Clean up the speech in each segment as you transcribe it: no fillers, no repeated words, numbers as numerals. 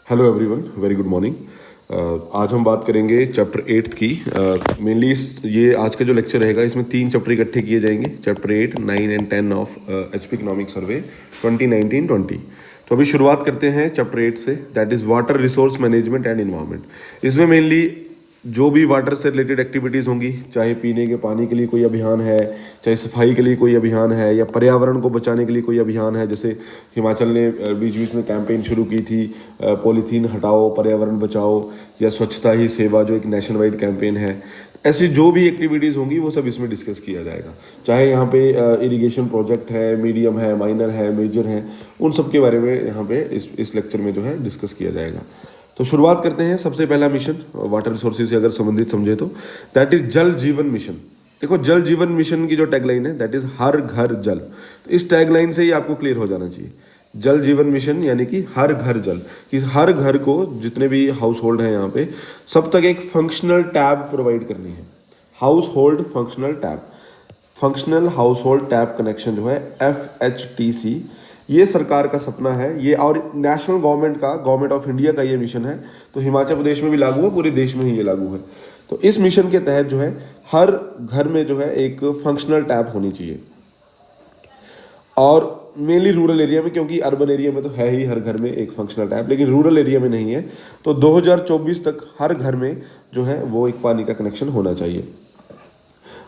Hello everyone, very good morning. आज हम बात करेंगे चैप्टर 8 की। मेनली ये आज का जो लेक्चर रहेगा इसमें 3 चैप्टर इकट्ठे किए जाएंगे, chapter 8, 9 and 10 of HP economic survey 2019-20। तो अभी शुरुआत करते हैं चैप्टर 8 से, that is water resource management and environment. इसमें मेनली जो भी वाटर से रिलेटेड एक्टिविटीज़ होंगी, चाहे पीने के पानी के लिए कोई अभियान है, चाहे सफाई के लिए कोई अभियान है, या पर्यावरण को बचाने के लिए कोई अभियान है। जैसे हिमाचल ने बीच बीच में कैंपेन शुरू की थी, पॉलीथीन हटाओ पर्यावरण बचाओ, या स्वच्छता ही सेवा जो एक नेशन वाइड कैंपेन है। ऐसी जो भी एक्टिविटीज़ होंगी वो सब इसमें डिस्कस किया जाएगा। चाहे यहाँ पे इरिगेशन प्रोजेक्ट है, मीडियम है, माइनर है, मेजर है, उन सब के बारे में यहाँ पे इस लेक्चर में जो है डिस्कस किया जाएगा। तो शुरुआत करते हैं। सबसे पहला मिशन वाटर रिसोर्सेज से अगर संबंधित समझे तो दैट इज जल जीवन मिशन। देखो, जल जीवन मिशन की जो टैगलाइन है दैट इज हर घर जल। तो इस टैगलाइन से ही आपको क्लियर हो जाना चाहिए, जल जीवन मिशन यानी कि हर घर जल, कि हर घर को, जितने भी हाउस होल्ड हैं यहाँ पे, सब तक एक फंक्शनल टैब प्रोवाइड करनी है। House hold functional tab, functional house hold tab connection जो है FHTC, ये सरकार का सपना है ये, और नेशनल गवर्नमेंट का, गवर्नमेंट ऑफ इंडिया का ये मिशन है। तो हिमाचल प्रदेश में भी लागू है, पूरे देश में ही ये लागू है। तो इस मिशन के तहत जो है हर घर में जो है एक फंक्शनल टैप होनी चाहिए, और मेनली रूरल एरिया में, क्योंकि अर्बन एरिया में तो है ही हर घर में एक फंक्शनल टैप, लेकिन रूरल एरिया में नहीं है। तो 2024 तक हर घर में जो है वो एक पानी का कनेक्शन होना चाहिए।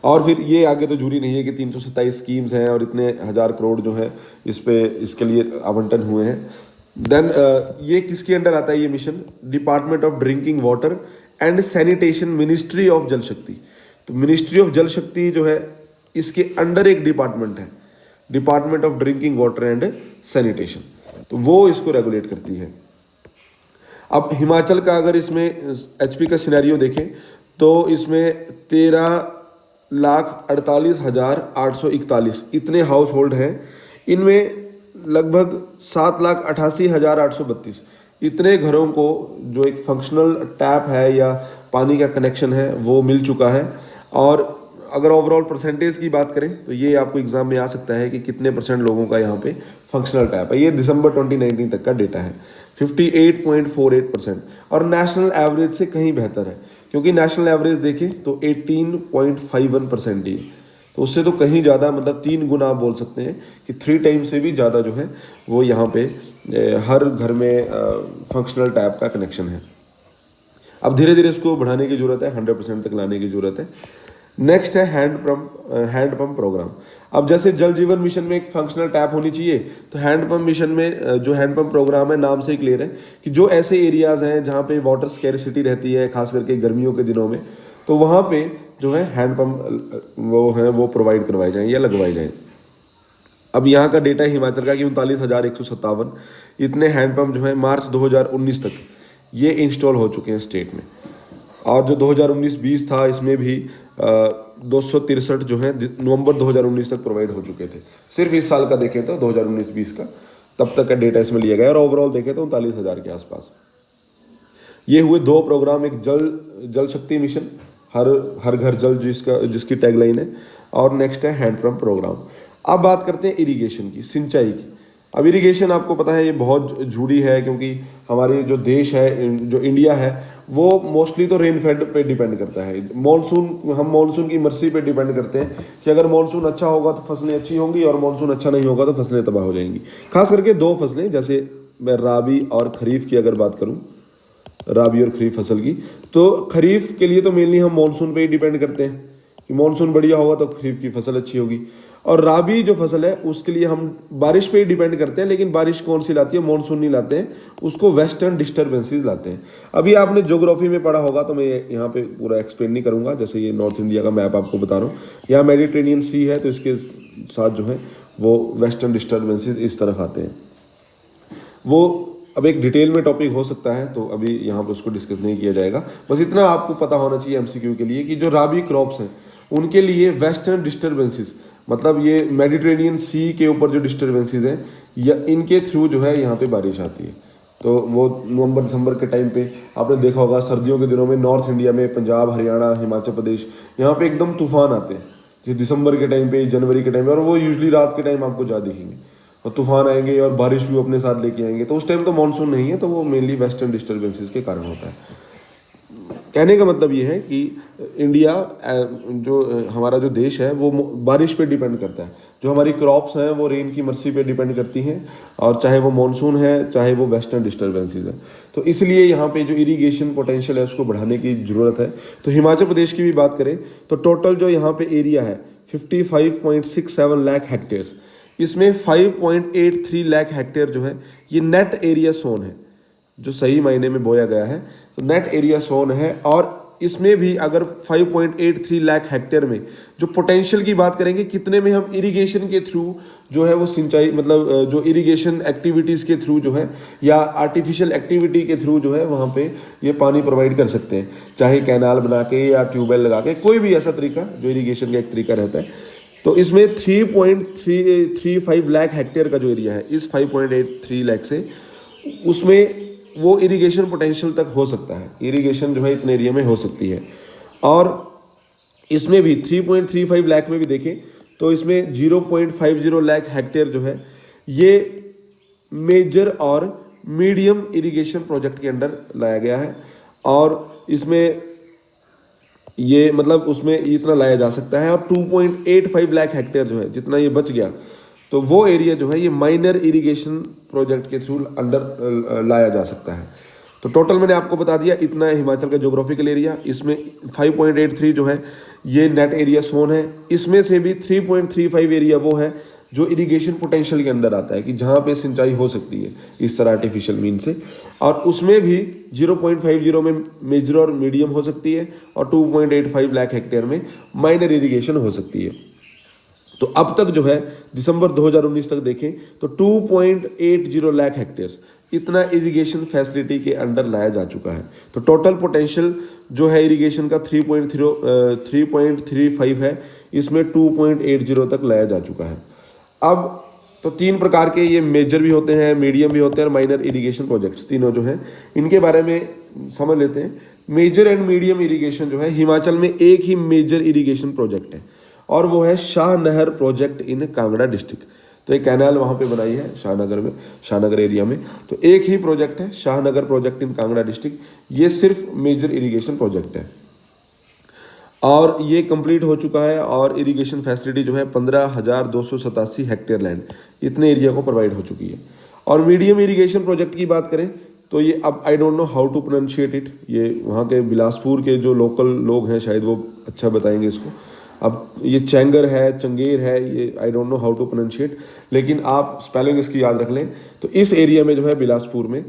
और फिर ये आगे तो जरूरी नहीं है कि 327 स्कीम्स हैं और इतने 1000 करोड़ जो है इसके लिए आवंटन हुए हैं। देन ये किसके अंडर आता है ये mission? Department of drinking water and sanitation, ministry of जल शक्ति। तो मिनिस्ट्री ऑफ जल शक्ति जो है इसके अंडर एक डिपार्टमेंट है, department of drinking water and sanitation. तो वो इसको रेगुलेट करती है। अब हिमाचल का अगर इसमें एचपी का सिनेरियो देखें तो इसमें 13,48,841 इतने हाउस होल्ड हैं। इनमें लगभग 7,88,832 इतने घरों को जो एक फंक्शनल टैप है या पानी का कनेक्शन है वो मिल चुका है। और अगर ओवरऑल परसेंटेज की बात करें तो ये आपको एग्जाम में आ सकता है कि कितने % लोगों का यहाँ पे फंक्शनल टैप है। ये दिसंबर 2019 तक का डेटा है, 58.48%, और नेशनल एवरेज से कहीं बेहतर है, क्योंकि नेशनल एवरेज देखें तो 18.51% ही है। तो उससे तो कहीं ज़्यादा, मतलब 3 गुना आप बोल सकते हैं कि 3 टाइम्स से भी ज़्यादा जो है वो यहाँ पे हर घर में फंक्शनल टैप का कनेक्शन है। अब धीरे धीरे इसको बढ़ाने की ज़रूरत है, 100% तक लाने की ज़रूरत है। नेक्स्ट है हैंड पंप प्रोग्राम। अब जैसे जल जीवन मिशन में एक फंक्शनल टैप होनी चाहिए, तो हैंड पंप मिशन में जो हैंड पंप प्रोग्राम है, नाम से ही क्लियर है कि जो ऐसे एरियाज हैं जहाँ पे वाटर स्कैरिसिटी रहती है, खास करके गर्मियों के दिनों में, तो वहाँ पे जो है हैंड पंप वो प्रोवाइड करवाए जाएँ या लगवाए जाएँ। अब यहाँ का डेटा हिमाचल का कि 39,157 इतने हैंड पंप जो है मार्च 2019 तक ये इंस्टॉल हो चुके हैं स्टेट में। और जो 2019-20 था इसमें भी 263 जो है नवंबर 2019 तक प्रोवाइड हो चुके थे। सिर्फ इस साल का देखें तो 2019-20 का तब तक का डेटा इसमें लिया गया, और ओवरऑल देखें तो 39,000 के आसपास। ये हुए 2 प्रोग्राम, एक जल शक्ति मिशन, हर घर जल जिसकी टैगलाइन है, और नेक्स्ट है हैंड पंप प्रोग्राम। अब बात करते हैं इरिगेशन की, सिंचाई की। अब इरिगेशन आपको पता है ये बहुत जुड़ी है, क्योंकि हमारे जो देश है, जो इंडिया है, वो मोस्टली तो रेनफेड पे डिपेंड करता है। हम मॉनसून की मर्जी पे डिपेंड करते हैं कि अगर मॉनसून अच्छा होगा तो फसलें अच्छी होंगी, और मॉनसून अच्छा नहीं होगा तो फसलें तबाह हो जाएंगी। खास करके 2 फसलें, जैसे मैं राबी और खरीफ की अगर बात करूँ, राबी और खरीफ फसल की, तो खरीफ के लिए तो मेनली हम मॉनसून पे ही डिपेंड करते हैं कि मॉनसून बढ़िया होगा तो खरीफ की फसल अच्छी होगी। और राबी जो फसल है उसके लिए हम बारिश पे ही डिपेंड करते हैं, लेकिन बारिश कौन सी लाती है? मॉनसून नहीं लाते हैं, उसको वेस्टर्न डिस्टर्बेंसेस लाते हैं। अभी आपने ज्योग्राफी में पढ़ा होगा, तो मैं यहाँ पे पूरा एक्सप्लेन नहीं करूँगा। जैसे ये नॉर्थ इंडिया का मैप आपको बता रहा हूँ, यहाँ मेडिटेरेनियन सी है, तो इसके साथ जो है वो वेस्टर्न डिस्टर्बेंसेस इस तरफ आते हैं। वो अब एक डिटेल में टॉपिक हो सकता है, तो अभी यहाँ पर उसको डिस्कस नहीं किया जाएगा। बस इतना आपको पता होना चाहिए MCQ के लिए कि जो राबी क्रॉप्स हैं उनके लिए वेस्टर्न डिस्टर्बेंसेस, मतलब ये मेडिटेरेनियन सी के ऊपर जो डिस्टर्बेंसेस हैं, या इनके थ्रू जो है यहाँ पे बारिश आती है। तो वो नवंबर दिसंबर के टाइम पे आपने देखा होगा, सर्दियों के दिनों में नॉर्थ इंडिया में, पंजाब, हरियाणा, हिमाचल प्रदेश, यहाँ पे एकदम तूफान आते हैं, जो दिसंबर के टाइम पे, जनवरी के टाइम पे, और वो यूजली रात के टाइम आपको ज़्यादा दिखेंगे। और तूफान आएंगे और बारिश भी वो अपने साथ लेके आएंगे, तो उस टाइम तो मानसून नहीं है, तो वो मेनली वेस्टर्न डिस्टर्बेंसेस के कारण होता है। कहने का मतलब ये है कि इंडिया हमारा जो देश है वो बारिश पे डिपेंड करता है। जो हमारी क्रॉप्स हैं वो रेन की मर्सी पे डिपेंड करती हैं, और चाहे वो मॉनसून है चाहे वो वेस्टर्न डिस्टर्बेंसेस है। तो इसलिए यहाँ पे जो इरिगेशन पोटेंशियल है उसको बढ़ाने की ज़रूरत है। तो हिमाचल प्रदेश की भी बात करें तो टोटल जो यहाँ पे एरिया है 55.67 लाख हेक्टेयर्स, इसमें 5.83 लाख हेक्टेयर जो है ये नेट एरिया सोन है, जो सही मायने में बोया गया है, तो नेट एरिया सोन है। और इसमें भी अगर 5.83 लाख हेक्टेयर में जो पोटेंशियल की बात करेंगे, कितने में हम इरिगेशन के थ्रू जो है वो सिंचाई, मतलब जो इरिगेशन एक्टिविटीज़ के थ्रू जो है या आर्टिफिशियल एक्टिविटी के थ्रू जो है वहाँ पे ये पानी प्रोवाइड कर सकते हैं, चाहे कैनाल बना के या ट्यूबवेल लगा के, कोई भी ऐसा तरीका जो इरिगेशन का एक तरीका रहता है। तो इसमें 3.35 लाख हेक्टेयर का जो एरिया है इस 5.83 लाख से, उसमें वो इरिगेशन पोटेंशियल तक हो सकता है, इरिगेशन जो है इतने एरिया में हो सकती है। और इसमें भी 3.35 लाख में भी देखें तो इसमें 0.50 लाख हेक्टेयर जो है ये मेजर और मीडियम इरिगेशन प्रोजेक्ट के अंडर लाया गया है। और इसमें ये मतलब उसमें इतना लाया जा सकता है। और 2.85 लाख हेक्टेयर जो है जितना ये बच गया, तो वो एरिया जो है ये माइनर इरिगेशन प्रोजेक्ट के थ्रू अंडर लाया जा सकता है। तो टोटल मैंने आपको बता दिया इतना है हिमाचल का ज्योग्राफिकल एरिया। इसमें 5.83 जो है ये नेट एरिया सोन है। इसमें से भी 3.35 एरिया वो है जो इरिगेशन पोटेंशियल के अंदर आता है, कि जहाँ पे सिंचाई हो सकती है इस तरह आर्टिफिशियल मीन से। और उसमें भी 0.50 में मेजर और मीडियम हो सकती है, और 2.85 लाख हेक्टेयर में माइनर इरिगेशन हो सकती है। तो अब तक जो है दिसंबर 2019 तक देखें तो 2.80 लाख हेक्टेयर्स इतना इरिगेशन फैसिलिटी के अंडर लाया जा चुका है। तो टोटल पोटेंशियल जो है इरिगेशन का 3.35 है, इसमें 2.80 तक लाया जा चुका है। अब तो तीन प्रकार के ये मेजर भी होते हैं, मीडियम भी होते हैं और माइनर इरिगेशन प्रोजेक्ट्स, तीनों जो हैं इनके बारे में समझ लेते हैं। मेजर एंड मीडियम इरिगेशन जो है हिमाचल में एक ही मेजर इरिगेशन प्रोजेक्ट है, और वो है शाह नहर प्रोजेक्ट इन कांगड़ा डिस्ट्रिक्ट। तो एक कैनाल वहाँ पे बनाई है शाहनगर में, शाहनगर एरिया में। तो एक ही प्रोजेक्ट है Shahnagar project in Kangra district, ये सिर्फ मेजर इरिगेशन प्रोजेक्ट है और ये कंप्लीट हो चुका है। और इरिगेशन फैसिलिटी जो है 15,287 हेक्टेयर लैंड इतने एरिया को प्रोवाइड हो चुकी है। और मीडियम इरिगेशन प्रोजेक्ट की बात करें तो ये, अब I don't know how to pronunciate it, ये वहाँ के बिलासपुर के जो लोकल लोग हैं शायद वो अच्छा बताएंगे इसको। अब ये चैंगर है, चंगेर है, ये I don't know how to pronunciate, लेकिन आप स्पेलिंग इसकी याद रख लें। तो इस एरिया में जो है बिलासपुर में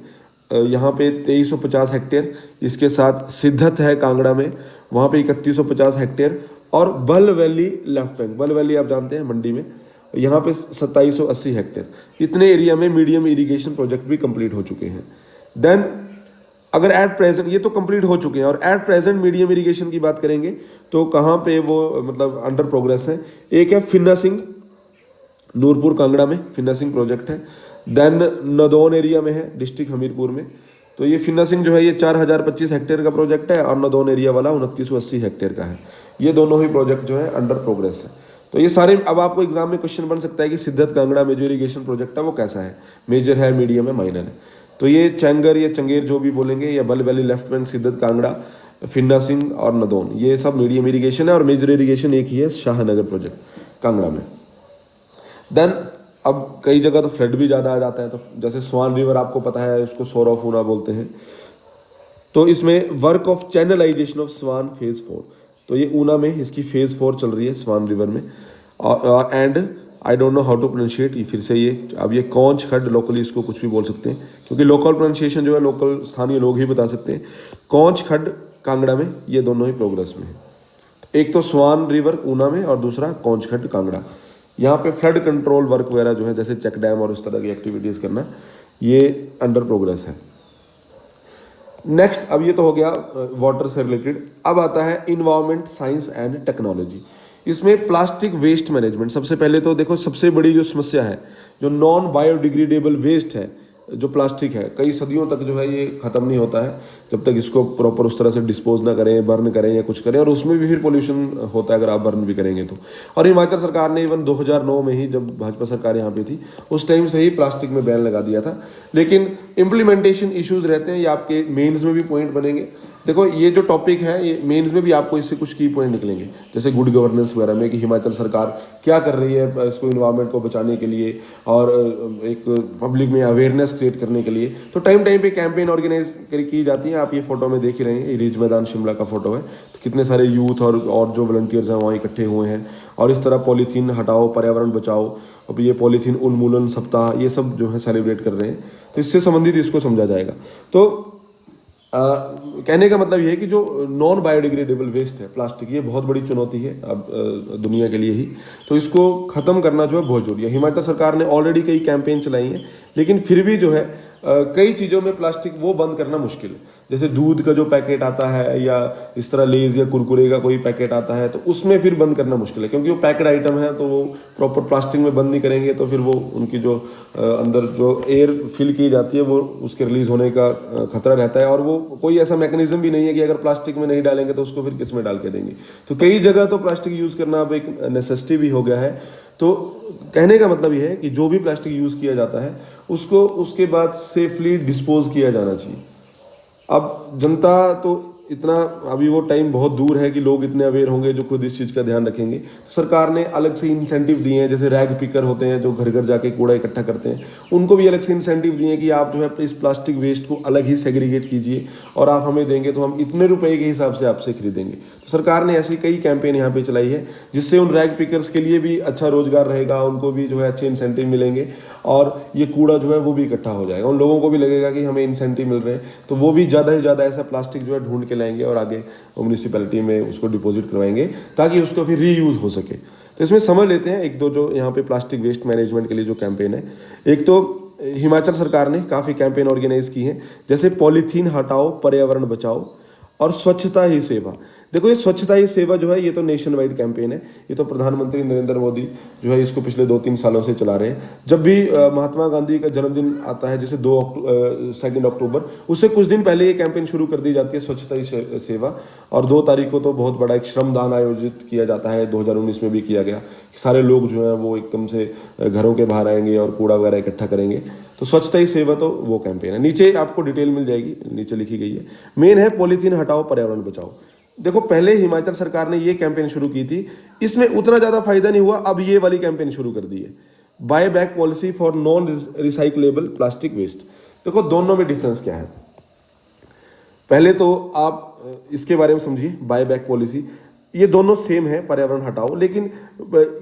यहाँ पे 2350 हेक्टेयर, इसके साथ सिद्धत है कांगड़ा में, वहाँ पे 3150 हेक्टेयर, और बल वैली लेफ्ट बैंक, बल वैली आप जानते हैं मंडी में, यहाँ पे 2780 हेक्टेयर। इतने एरिया में मीडियम इरिगेशन प्रोजेक्ट भी कंप्लीट हो चुके हैं। देन अगर एट प्रेजेंट, ये तो कंप्लीट हो चुके हैं, और एट प्रेजेंट मीडियम इरिगेशन की बात करेंगे तो कहाँ पे वो मतलब अंडर प्रोग्रेस है। एक है फिन्ना सिंह, नूरपुर कांगड़ा में फिन्ना सिंह प्रोजेक्ट है। देन नदौन एरिया में है डिस्ट्रिक्ट हमीरपुर में। तो ये फिन्ना सिंह जो है ये 4025 हेक्टेयर का प्रोजेक्ट है, और नदौन एरिया वाला 2980 हेक्टेयर का है। ये दोनों ही प्रोजेक्ट जो है अंडर प्रोग्रेस है। तो ये सारे, अब आपको एग्जाम में क्वेश्चन बन सकता है कि सिद्धत कांगड़ा में जो इरिगेशन प्रोजेक्ट है वो कैसा है, मेजर है, मीडियम है, माइनर है। तो ये चैंगर या चंगेर जो भी बोलेंगे, या बल valley left bank, सिद्धत Kangra, Phinna Singh और नदौन, ये सब मीडियम इरिगेशन है। और मेजर इरिगेशन एक ही है, शाहनगर प्रोजेक्ट कांगड़ा में। देन अब कई जगह तो फ्लड भी ज़्यादा आ जाता है, तो जैसे स्वान रिवर आपको पता है, उसको सोर ऑफ ऊना बोलते हैं। तो इसमें work of channelization of Swan phase 4, तो ये ऊना में इसकी फेज 4 चल रही है स्वान रिवर में। And I don't know how to pronunciate, फिर से ये, अब ये कौंच खड्ड, लोकली इसको कुछ भी बोल सकते हैं, क्योंकि लोकल प्रोनाउंसिएशन जो है लोकल स्थानीय लोग ही बता सकते हैं। कौंच खड्ड कांगड़ा में, ये दोनों ही प्रोग्रेस में है। एक तो स्वान रिवर ऊना में और दूसरा कौंच खड्ड कांगड़ा। यहाँ पे फ्लड कंट्रोल वर्क वगैरह जो है, जैसे चेक डैम और इस तरह की एक्टिविटीज़ करना, ये अंडर प्रोग्रेस है। नेक्स्ट, अब ये तो हो गया वाटर से रिलेटेड। अब आता है इन्वायरमेंट साइंस एंड टेक्नोलॉजी। इसमें प्लास्टिक वेस्ट मैनेजमेंट। सबसे पहले तो देखो, सबसे बड़ी जो समस्या है, जो नॉन बायोडिग्रेडेबल वेस्ट है, जो प्लास्टिक है, कई सदियों तक जो है ये ख़त्म नहीं होता है। जब तक इसको प्रॉपर उस तरह से डिस्पोज ना करें, बर्न करें या कुछ करें, और उसमें भी फिर पोल्यूशन होता है अगर आप बर्न भी करेंगे तो। और हिमाचल सरकार ने इवन 2009 में ही, जब भाजपा सरकार यहाँ पे थी, उस टाइम से ही प्लास्टिक में बैन लगा दिया था। लेकिन इम्प्लीमेंटेशन इश्यूज रहते हैं, ये आपके मेंस में भी पॉइंट बनेंगे। देखो ये जो टॉपिक है, ये मेंस में भी आपको इससे कुछ की पॉइंट निकलेंगे, जैसे गुड गवर्नेंस वगैरह में, कि हिमाचल सरकार क्या कर रही है इसको इन्वायरमेंट को बचाने के लिए और एक पब्लिक में अवेयरनेस क्रिएट करने के लिए। तो टाइम टाइम पे कैंपेन ऑर्गेनाइज की जाती है। आप ये फोटो में देख ही रहे हैं, ये रिज मैदान शिमला का फोटो है। तो कितने सारे यूथ और जो वॉलंटियर्स हैं वहाँ इकट्ठे हुए हैं, और इस तरह पॉलीथीन हटाओ, पर्यावरण बचाओ, अब ये पॉलीथीन उन्मूलन सप्ताह, ये सब जो है सेलिब्रेट कर रहे हैं। तो इससे संबंधित इसको समझा जाएगा। तो कहने का मतलब ये है कि जो नॉन बायोडिग्रेडेबल वेस्ट है प्लास्टिक, ये बहुत बड़ी चुनौती है अब दुनिया के लिए ही। तो इसको ख़त्म करना जो है बहुत जरूरी है। हिमाचल सरकार ने ऑलरेडी कई कैंपेन चलाई हैं, लेकिन फिर भी जो है कई चीज़ों में प्लास्टिक वो बंद करना मुश्किल है। जैसे दूध का जो पैकेट आता है, या इस तरह लेज या कुरकुरे का कोई पैकेट आता है, तो उसमें फिर बंद करना मुश्किल है, क्योंकि वो पैकेड आइटम है। तो वो प्रॉपर प्लास्टिक में बंद नहीं करेंगे तो फिर वो उनकी जो अंदर जो एयर फिल की जाती है वो उसके रिलीज होने का खतरा रहता है। और वो कोई ऐसा मैकेनिज्म भी नहीं है कि अगर प्लास्टिक में नहीं डालेंगे तो उसको फिर किस में डाल के देंगे। तो कई जगह तो प्लास्टिक यूज़ करना अब एक नेसेसिटी भी हो गया है। तो कहने का मतलब ये है कि जो भी प्लास्टिक यूज़ किया जाता है उसको उसके बाद सेफली डिस्पोज किया जाना चाहिए। अब जनता तो इतना, अभी वो टाइम बहुत दूर है कि लोग इतने अवेयर होंगे जो खुद इस चीज़ का ध्यान रखेंगे। तो सरकार ने अलग से इंसेंटिव दिए हैं, जैसे रैग पिकर होते हैं जो घर घर जाके कूड़ा इकट्ठा करते हैं, उनको भी अलग से इंसेंटिव दिए हैं कि आप जो है इस प्लास्टिक वेस्ट को अलग ही सेग्रीगेट कीजिए और आप हमें देंगे तो हम इतने रुपए के हिसाब से आपसे खरीदेंगे। तो सरकार ने ऐसी कई कैंपेन यहाँ पे चलाई है, जिससे उन रैग पिकर्स के लिए भी अच्छा रोजगार रहेगा, उनको भी जो है अच्छे इंसेंटिव मिलेंगे, और ये कूड़ा जो है वो भी इकट्ठा हो जाएगा। उन लोगों को भी लगेगा कि हमें इंसेंटिव मिल रहे हैं, तो वो भी ज़्यादा से ज़्यादा ऐसा प्लास्टिक जो है ढूंढ के लाएंगे और आगे म्यूनिसिपैलिटी में उसको डिपॉजिट करवाएंगे, ताकि उसको फिर रीयूज़ हो सके। तो इसमें समझ लेते हैं एक दो जो यहाँ पे प्लास्टिक वेस्ट मैनेजमेंट के लिए जो कैंपेन है। एक तो हिमाचल सरकार ने काफ़ी कैंपेन ऑर्गेनाइज की हैं, जैसे पॉलीथीन हटाओ, पर्यावरण बचाओ, और स्वच्छता ही सेवा। देखो ये स्वच्छता ही सेवा जो है, ये तो नेशन वाइड कैंपेन है। ये तो प्रधानमंत्री नरेंद्र मोदी जो है इसको पिछले 2-3 सालों से चला रहे हैं। जब भी महात्मा गांधी का जन्मदिन आता है, जैसे 2 अक्टूबर, उससे कुछ दिन पहले ये कैंपेन शुरू कर दी जाती है, स्वच्छता ही सेवा। और 2 तारीख को तो बहुत बड़ा एक श्रमदान आयोजित किया जाता है, 2019 में भी किया गया, कि सारे लोग जो है वो एकदम से घरों के बाहर आएंगे और कूड़ा वगैरह इकट्ठा करेंगे। तो स्वच्छता ही सेवा तो वो कैंपेन है। नीचे आपको डिटेल मिल जाएगी, नीचे लिखी गई है। मेन है पॉलीथीन हटाओ, पर्यावरण बचाओ। देखो पहले हिमाचल सरकार ने ये कैंपेन शुरू की थी, इसमें उतना ज़्यादा फायदा नहीं हुआ। अब ये वाली कैंपेन शुरू कर दी है, buy back policy for non recyclable plastic waste. देखो दोनों में डिफरेंस क्या है, पहले तो आप इसके बारे में समझिए। बाय बैक पॉलिसी, ये दोनों सेम है, पर्यावरण हटाओ, लेकिन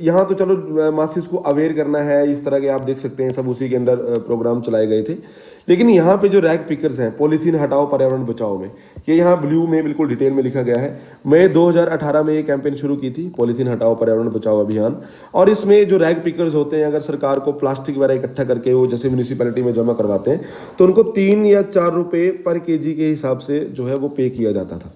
यहाँ तो चलो मासिस को अवेयर करना है, इस तरह के आप देख सकते हैं सब उसी के अंदर प्रोग्राम चलाए गए थे। लेकिन यहाँ पे जो रैग पिकर्स हैं, पॉलीथीन हटाओ पर्यावरण बचाओ में, ये यहाँ ब्लू में बिल्कुल डिटेल में लिखा गया है। मैं 2018 में ये कैंपेन शुरू की थी, पॉलीथीन हटाओ पर्यावरण बचाओ अभियान। और इसमें जो रैग पिकर्स होते हैं, अगर सरकार को प्लास्टिक वगैरह इकट्ठा करके वो जैसे म्यूनिसिपैलिटी में जमा करवाते हैं, तो उनको 3 या 4 रुपये पर केजी के हिसाब से जो है वो पे किया जाता था।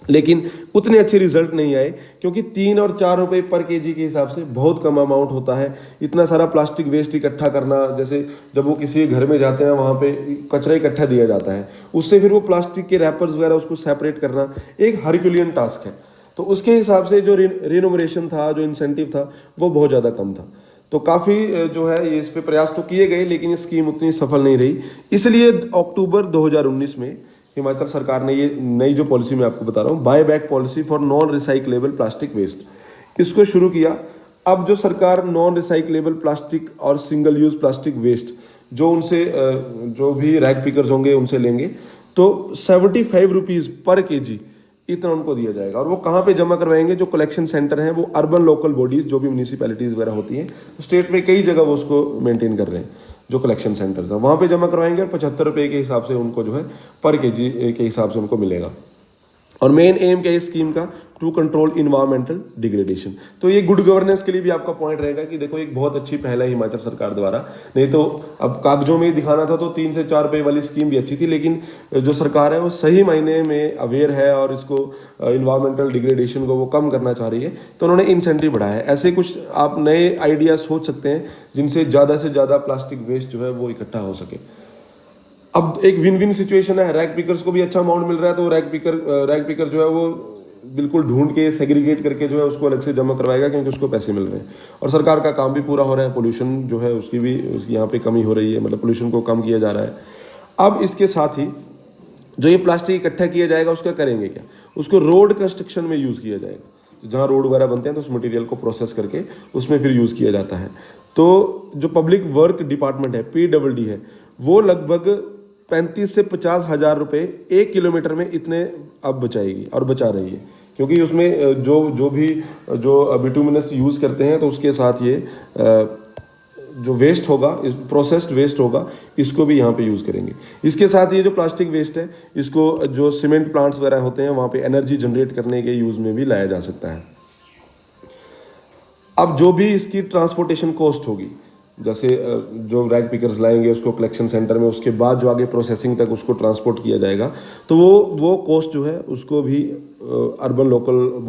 लेकिन उतने अच्छे रिजल्ट नहीं आए, क्योंकि 3 और 4 रुपए पर केजी के हिसाब से बहुत कम अमाउंट होता है। इतना सारा प्लास्टिक वेस्ट इकट्ठा करना, जैसे जब वो किसी घर में जाते हैं वहाँ पे कचरा इकट्ठा दिया जाता है, उससे फिर वो प्लास्टिक के रैपर्स वगैरह उसको सेपरेट करना एक हरक्यूलियन टास्क है। तो उसके हिसाब से जो रिनोमरेशन था, जो इंसेंटिव था, वो बहुत ज़्यादा कम था। तो काफ़ी जो है ये इस पर प्रयास तो किए गए, लेकिन ये स्कीम उतनी सफल नहीं रही। इसलिए अक्टूबर 2019 में हिमाचल सरकार ने ये नई जो पॉलिसी मैं आपको बता रहा हूँ, buy back policy for non recyclable plastic waste, इसको शुरू किया। अब जो सरकार नॉन रिसाइक्लेबल प्लास्टिक और सिंगल यूज प्लास्टिक वेस्ट जो उनसे जो भी रैग पिकर्स होंगे उनसे लेंगे, तो 75 रुपीज़ पर केजी इतना उनको दिया जाएगा। और वो कहाँ पे जमा करवाएंगे, जो कलेक्शन सेंटर हैं वो अर्बन लोकल बॉडीज़ जो भी म्यूनिसिपैलिटीज़ वगैरह होती हैं, तो स्टेट में कई जगह वो उसको मेंटेन कर रहे हैं, जो कलेक्शन सेंटर्स हैं वहाँ पे जमा करवाएंगे, और 75 रुपये के हिसाब से उनको जो है पर केजी के हिसाब से उनको मिलेगा। और मेन एम क्या है इस स्कीम का, टू कंट्रोल इन्वायरमेंटल डिग्रेडेशन। तो ये गुड गवर्नेंस के लिए भी आपका पॉइंट रहेगा कि देखो एक बहुत अच्छी पहल है हिमाचल सरकार द्वारा। नहीं तो अब कागजों में ही दिखाना था, तो 3 से 4 रुपये वाली स्कीम भी अच्छी थी, लेकिन जो सरकार है वो सही मायने में अवेयर है और इसको इन्वायरमेंटल डिग्रेडेशन को वो कम करना चाह रही है, तो उन्होंने इंसेंटिव बढ़ाया है। ऐसे कुछ आप नए आइडिया सोच सकते हैं जिनसे ज़्यादा से ज़्यादा प्लास्टिक वेस्ट जो है वो इकट्ठा हो सके। अब एक विन विन सिचुएशन है, रैग पिकर्स को भी अच्छा अमाउंट मिल रहा है, तो रैग पिकर जो है वो बिल्कुल ढूंढ के सेग्रीगेट करके जो है उसको अलग से जमा करवाएगा, क्योंकि उसको पैसे मिल रहे हैं और सरकार का काम भी पूरा हो रहा है। पोल्यूशन जो है उसकी भी यहाँ पे कमी हो रही है, मतलब पोल्यूशन को कम किया जा रहा है। अब इसके साथ ही जो ये प्लास्टिक इकट्ठा किया जाएगा उसका करेंगे क्या, उसको रोड कंस्ट्रक्शन में यूज़ किया जाएगा। जहाँ रोड वगैरह बनते हैं तो उस मटेरियल को प्रोसेस करके उसमें फिर यूज़ किया जाता है। तो जो पब्लिक वर्क डिपार्टमेंट है, PWD है, वो लगभग 35 से 50 हज़ार रुपये 1 किलोमीटर में इतने अब बचाएगी और बचा रही है, क्योंकि उसमें जो भी बिटुमिनस यूज़ करते हैं तो उसके साथ ये जो वेस्ट होगा, प्रोसेस्ड वेस्ट होगा, इसको भी यहाँ पे यूज़ करेंगे। इसके साथ ये जो प्लास्टिक वेस्ट है, इसको जो सीमेंट प्लांट्स वगैरह होते हैं वहाँ पे एनर्जी जनरेट करने के यूज़ में भी लाया जा सकता है। अब जो भी इसकी ट्रांसपोर्टेशन कॉस्ट होगी, जैसे जो रैग पिकर्स लाएंगे उसको कलेक्शन सेंटर में, उसके बाद जो आगे प्रोसेसिंग तक उसको ट्रांसपोर्ट किया जाएगा, तो वो कॉस्ट जो है उसको भी अर्बन लोकल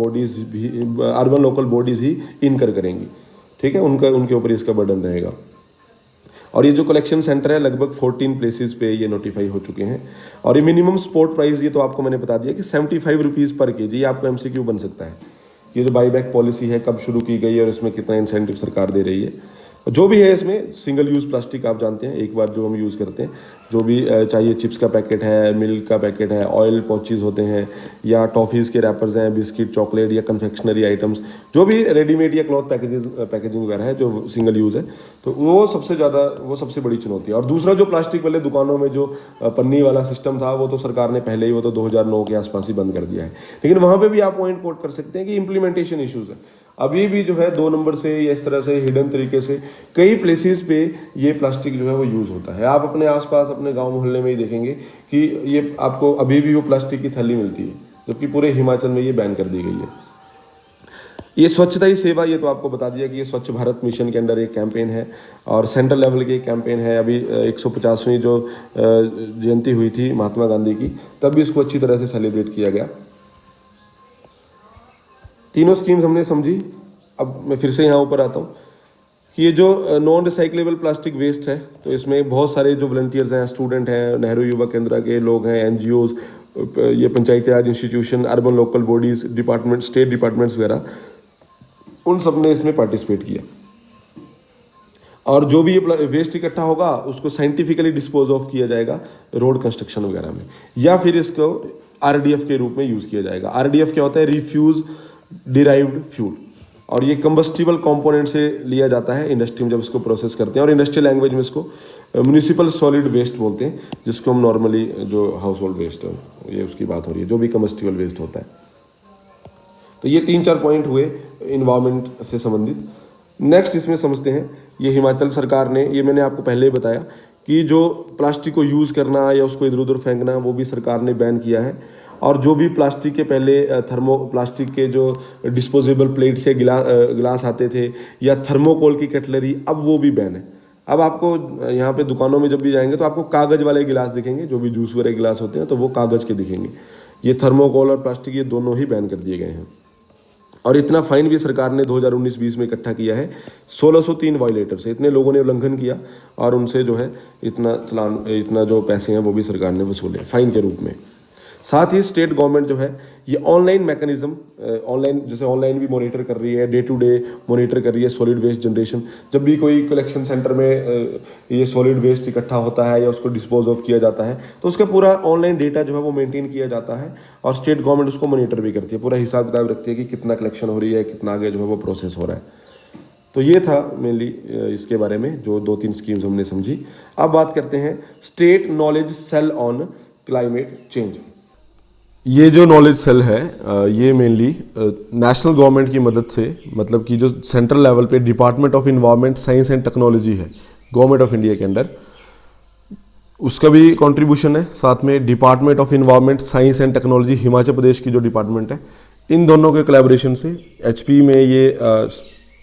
बॉडीज़ ही इनकर करेंगी। ठीक है, उनके ऊपर इसका बर्डन रहेगा। और ये जो कलेक्शन सेंटर है लगभग 14 प्लेसेस पे ये नोटिफाई हो चुके हैं। और ये मिनिमम स्पोर्ट प्राइस, ये तो आपको मैंने बता दिया कि 75 रुपीज़ पर केजी। ये आपको MCQ बन सकता है। ये जो बाईबैक पॉलिसी है कब शुरू की गई है और इसमें कितना इंसेंटिव सरकार दे रही है, जो भी है इसमें सिंगल यूज़ प्लास्टिक आप जानते हैं, एक बार जो हम यूज़ करते हैं, जो भी चाहिए चिप्स का पैकेट है, मिल्क का पैकेट है, ऑयल पाउचेस होते हैं, या टॉफ़ीज़ के रैपर्स हैं, बिस्किट, चॉकलेट या कन्फेक्शनरी आइटम्स, जो भी रेडीमेड या क्लॉथ पैकेजिंग वगैरह है जो सिंगल यूज़ है, तो वो सबसे बड़ी चुनौती है। और दूसरा जो प्लास्टिक वाले दुकानों में जो पन्नी वाला सिस्टम था, वो तो सरकार ने पहले ही, वो तो 2009 के आसपास ही बंद कर दिया है। लेकिन वहाँ पर भी आप पॉइंट कोट कर सकते हैं कि इम्प्लीमेंटेशन इशूज़ है। अभी भी जो है 2 नंबर से या इस तरह से हिडन तरीके से कई प्लेसेस पे ये प्लास्टिक जो है वो यूज़ होता है। आप अपने आसपास अपने गांव मोहल्ले में ही देखेंगे कि ये आपको अभी भी वो प्लास्टिक की थैली मिलती है, जबकि पूरे हिमाचल में ये बैन कर दी गई है। ये स्वच्छता ही सेवा, ये तो आपको बता दिया कि ये स्वच्छ भारत मिशन के अंडर एक कैंपेन है और सेंट्रल लेवल के कैंपेन है। अभी 150वीं जो जयंती हुई थी महात्मा गांधी की, तब भी इसको अच्छी तरह से सेलिब्रेट किया गया। तीनों स्कीम्स हमने समझी। अब मैं फिर से यहाँ ऊपर आता हूँ कि ये जो नॉन रिसाइक्लेबल प्लास्टिक वेस्ट है, तो इसमें बहुत सारे जो वॉलंटियर्स हैं, स्टूडेंट हैं, नेहरू युवा केंद्र के लोग हैं, NGOs, ये Panchayati Raj institution, urban local bodies, department, state departments वगैरह, उन सब ने इसमें पार्टिसिपेट किया। और जो भी ये वेस्ट इकट्ठा होगा उसको साइंटिफिकली डिस्पोज ऑफ किया जाएगा रोड कंस्ट्रक्शन वगैरह में, या फिर इसको RDF के रूप में यूज़ किया जाएगा। RDF क्या होता है? Refuse derived fuel. और ये कंबस्टिबल कंपोनेंट से लिया जाता है इंडस्ट्री में जब इसको प्रोसेस करते हैं, और इंडस्ट्रियल लैंग्वेज में इसको म्यूनिसिपल सॉलिड वेस्ट बोलते हैं, जिसको हम नॉर्मली जो हाउस होल्ड वेस्ट है, ये उसकी बात हो रही है, जो भी कंबस्टिबल वेस्ट होता है। तो ये 3-4 पॉइंट हुए इन्वायरमेंट से संबंधित। नेक्स्ट इसमें समझते हैं, ये हिमाचल सरकार ने, ये मैंने आपको पहले ही बताया कि जो प्लास्टिक को यूज़ करना या उसको इधर उधर फेंकना, वो भी सरकार ने बैन किया है। और जो भी प्लास्टिक के पहले प्लास्टिक के जो डिस्पोजेबल प्लेट्स या गिलास आते थे, या थर्मोकोल की कटलरी, अब वो भी बैन है। अब आपको यहाँ पे दुकानों में जब भी जाएंगे तो आपको कागज़ वाले गिलास दिखेंगे, जो भी जूस वाले गिलास होते हैं तो वो कागज़ के दिखेंगे। ये थर्मोकोल और प्लास्टिक, ये दोनों ही बैन कर दिए गए हैं। और इतना फाइन भी सरकार ने 2019-20 में इकट्ठा किया है, 1603 वायलेटर से, इतने लोगों ने उल्लंघन किया और उनसे जो है इतना जो पैसे हैं वो भी सरकार ने वसूले फाइन के रूप में। साथ ही स्टेट गवर्नमेंट जो है ये ऑनलाइन मैकेनिज्म, ऑनलाइन भी मॉनिटर कर रही है, डे टू डे मॉनिटर कर रही है सॉलिड वेस्ट जनरेशन। जब भी कोई कलेक्शन सेंटर में ये सॉलिड वेस्ट इकट्ठा होता है या उसको डिस्पोज ऑफ किया जाता है, तो उसका पूरा ऑनलाइन डेटा जो है वो मेंटेन किया जाता है, और स्टेट गवर्नमेंट उसको मॉनिटर भी करती है, पूरा हिसाब किताब रखती है कि कितना कलेक्शन हो रही है, कितना आगे जो है वो प्रोसेस हो रहा है। तो ये था मेनली इसके बारे में जो 2-3 स्कीम्स हमने समझी। अब बात करते हैं state knowledge cell on climate change. ये जो नॉलेज सेल है ये मेनली नेशनल गवर्नमेंट की मदद से, मतलब कि जो सेंट्रल लेवल पे department of environment science and technology है गवर्नमेंट ऑफ इंडिया के अंडर, उसका भी कंट्रीब्यूशन है। साथ में department of environment science and technology Himachal Pradesh की जो डिपार्टमेंट है, इन दोनों के कोलैबोरेशन से HP में ये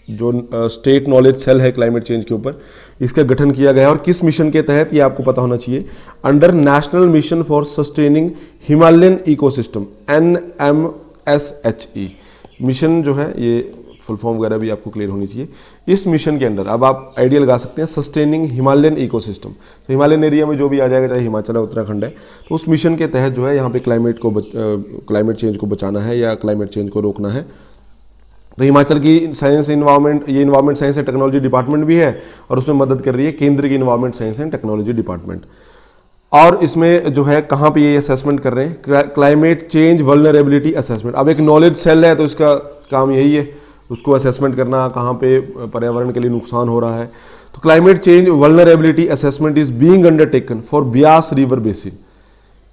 जो स्टेट नॉलेज सेल है क्लाइमेट चेंज के ऊपर, इसका गठन किया गया है। और किस मिशन के तहत, ये आपको पता होना चाहिए, under national mission for sustaining Himalayan ecosystem, NMSHE mission जो है ये फुल फॉर्म वगैरह भी आपको क्लियर होनी चाहिए। इस मिशन के अंडर अब आप आइडिया लगा सकते हैं सस्टेनिंग हिमालयन इकोसिस्टम। तो हिमालयन एरिया में जो भी आ जाएगा, चाहे हिमाचल है उत्तराखंड है, तो उस मिशन के तहत जो है यहाँ पे क्लाइमेट चेंज को बचाना है या क्लाइमेट चेंज को रोकना है। तो हिमाचल की साइंस इन्वायरमेंट, ये environment science and technology department भी है और उसमें मदद कर रही है केंद्र की environment science and technology department. और इसमें जो है कहाँ पे ये असेसमेंट कर रहे हैं, क्लाइमेट चेंज वल्नरेबिलिटी असेसमेंट। अब एक नॉलेज सेल है तो इसका काम यही है, उसको असेसमेंट करना कहाँ पे पर्यावरण के लिए नुकसान हो रहा है। तो climate change vulnerability assessment is being undertaken for Beas river basin.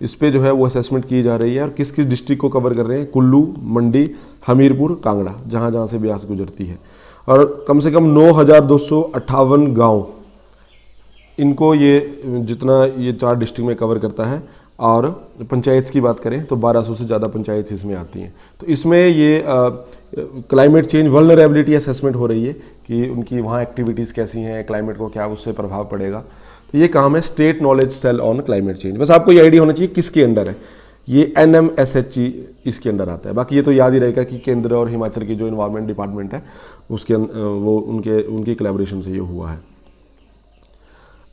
इस पे जो है वो असेसमेंट की जा रही है और किस किस डिस्ट्रिक्ट को कवर कर रहे हैं, कुल्लू, मंडी, हमीरपुर, कांगड़ा, जहाँ जहाँ से ब्यास गुजरती है। और कम से कम 9,258 गाँव, इनको ये जितना ये 4 डिस्ट्रिक्ट में कवर करता है। और पंचायत की बात करें तो 1200 से ज़्यादा पंचायत इसमें आती हैं। तो इसमें ये क्लाइमेट चेंज वल्नरेबिलिटी असेसमेंट हो रही है कि उनकी वहाँ एक्टिविटीज़ कैसी हैं, क्लाइमेट को क्या उससे प्रभाव पड़ेगा। तो ये काम है state knowledge cell on climate change. बस आपको ये आइडिया होना चाहिए किसके अंडर है, ये NMSHE इसके अंडर आता है। बाकी ये तो याद ही रहेगा कि केंद्र और हिमाचल की जो इन्वायरमेंट डिपार्टमेंट है उसके वो उनकी कोलैबोरेशन से ये हुआ है।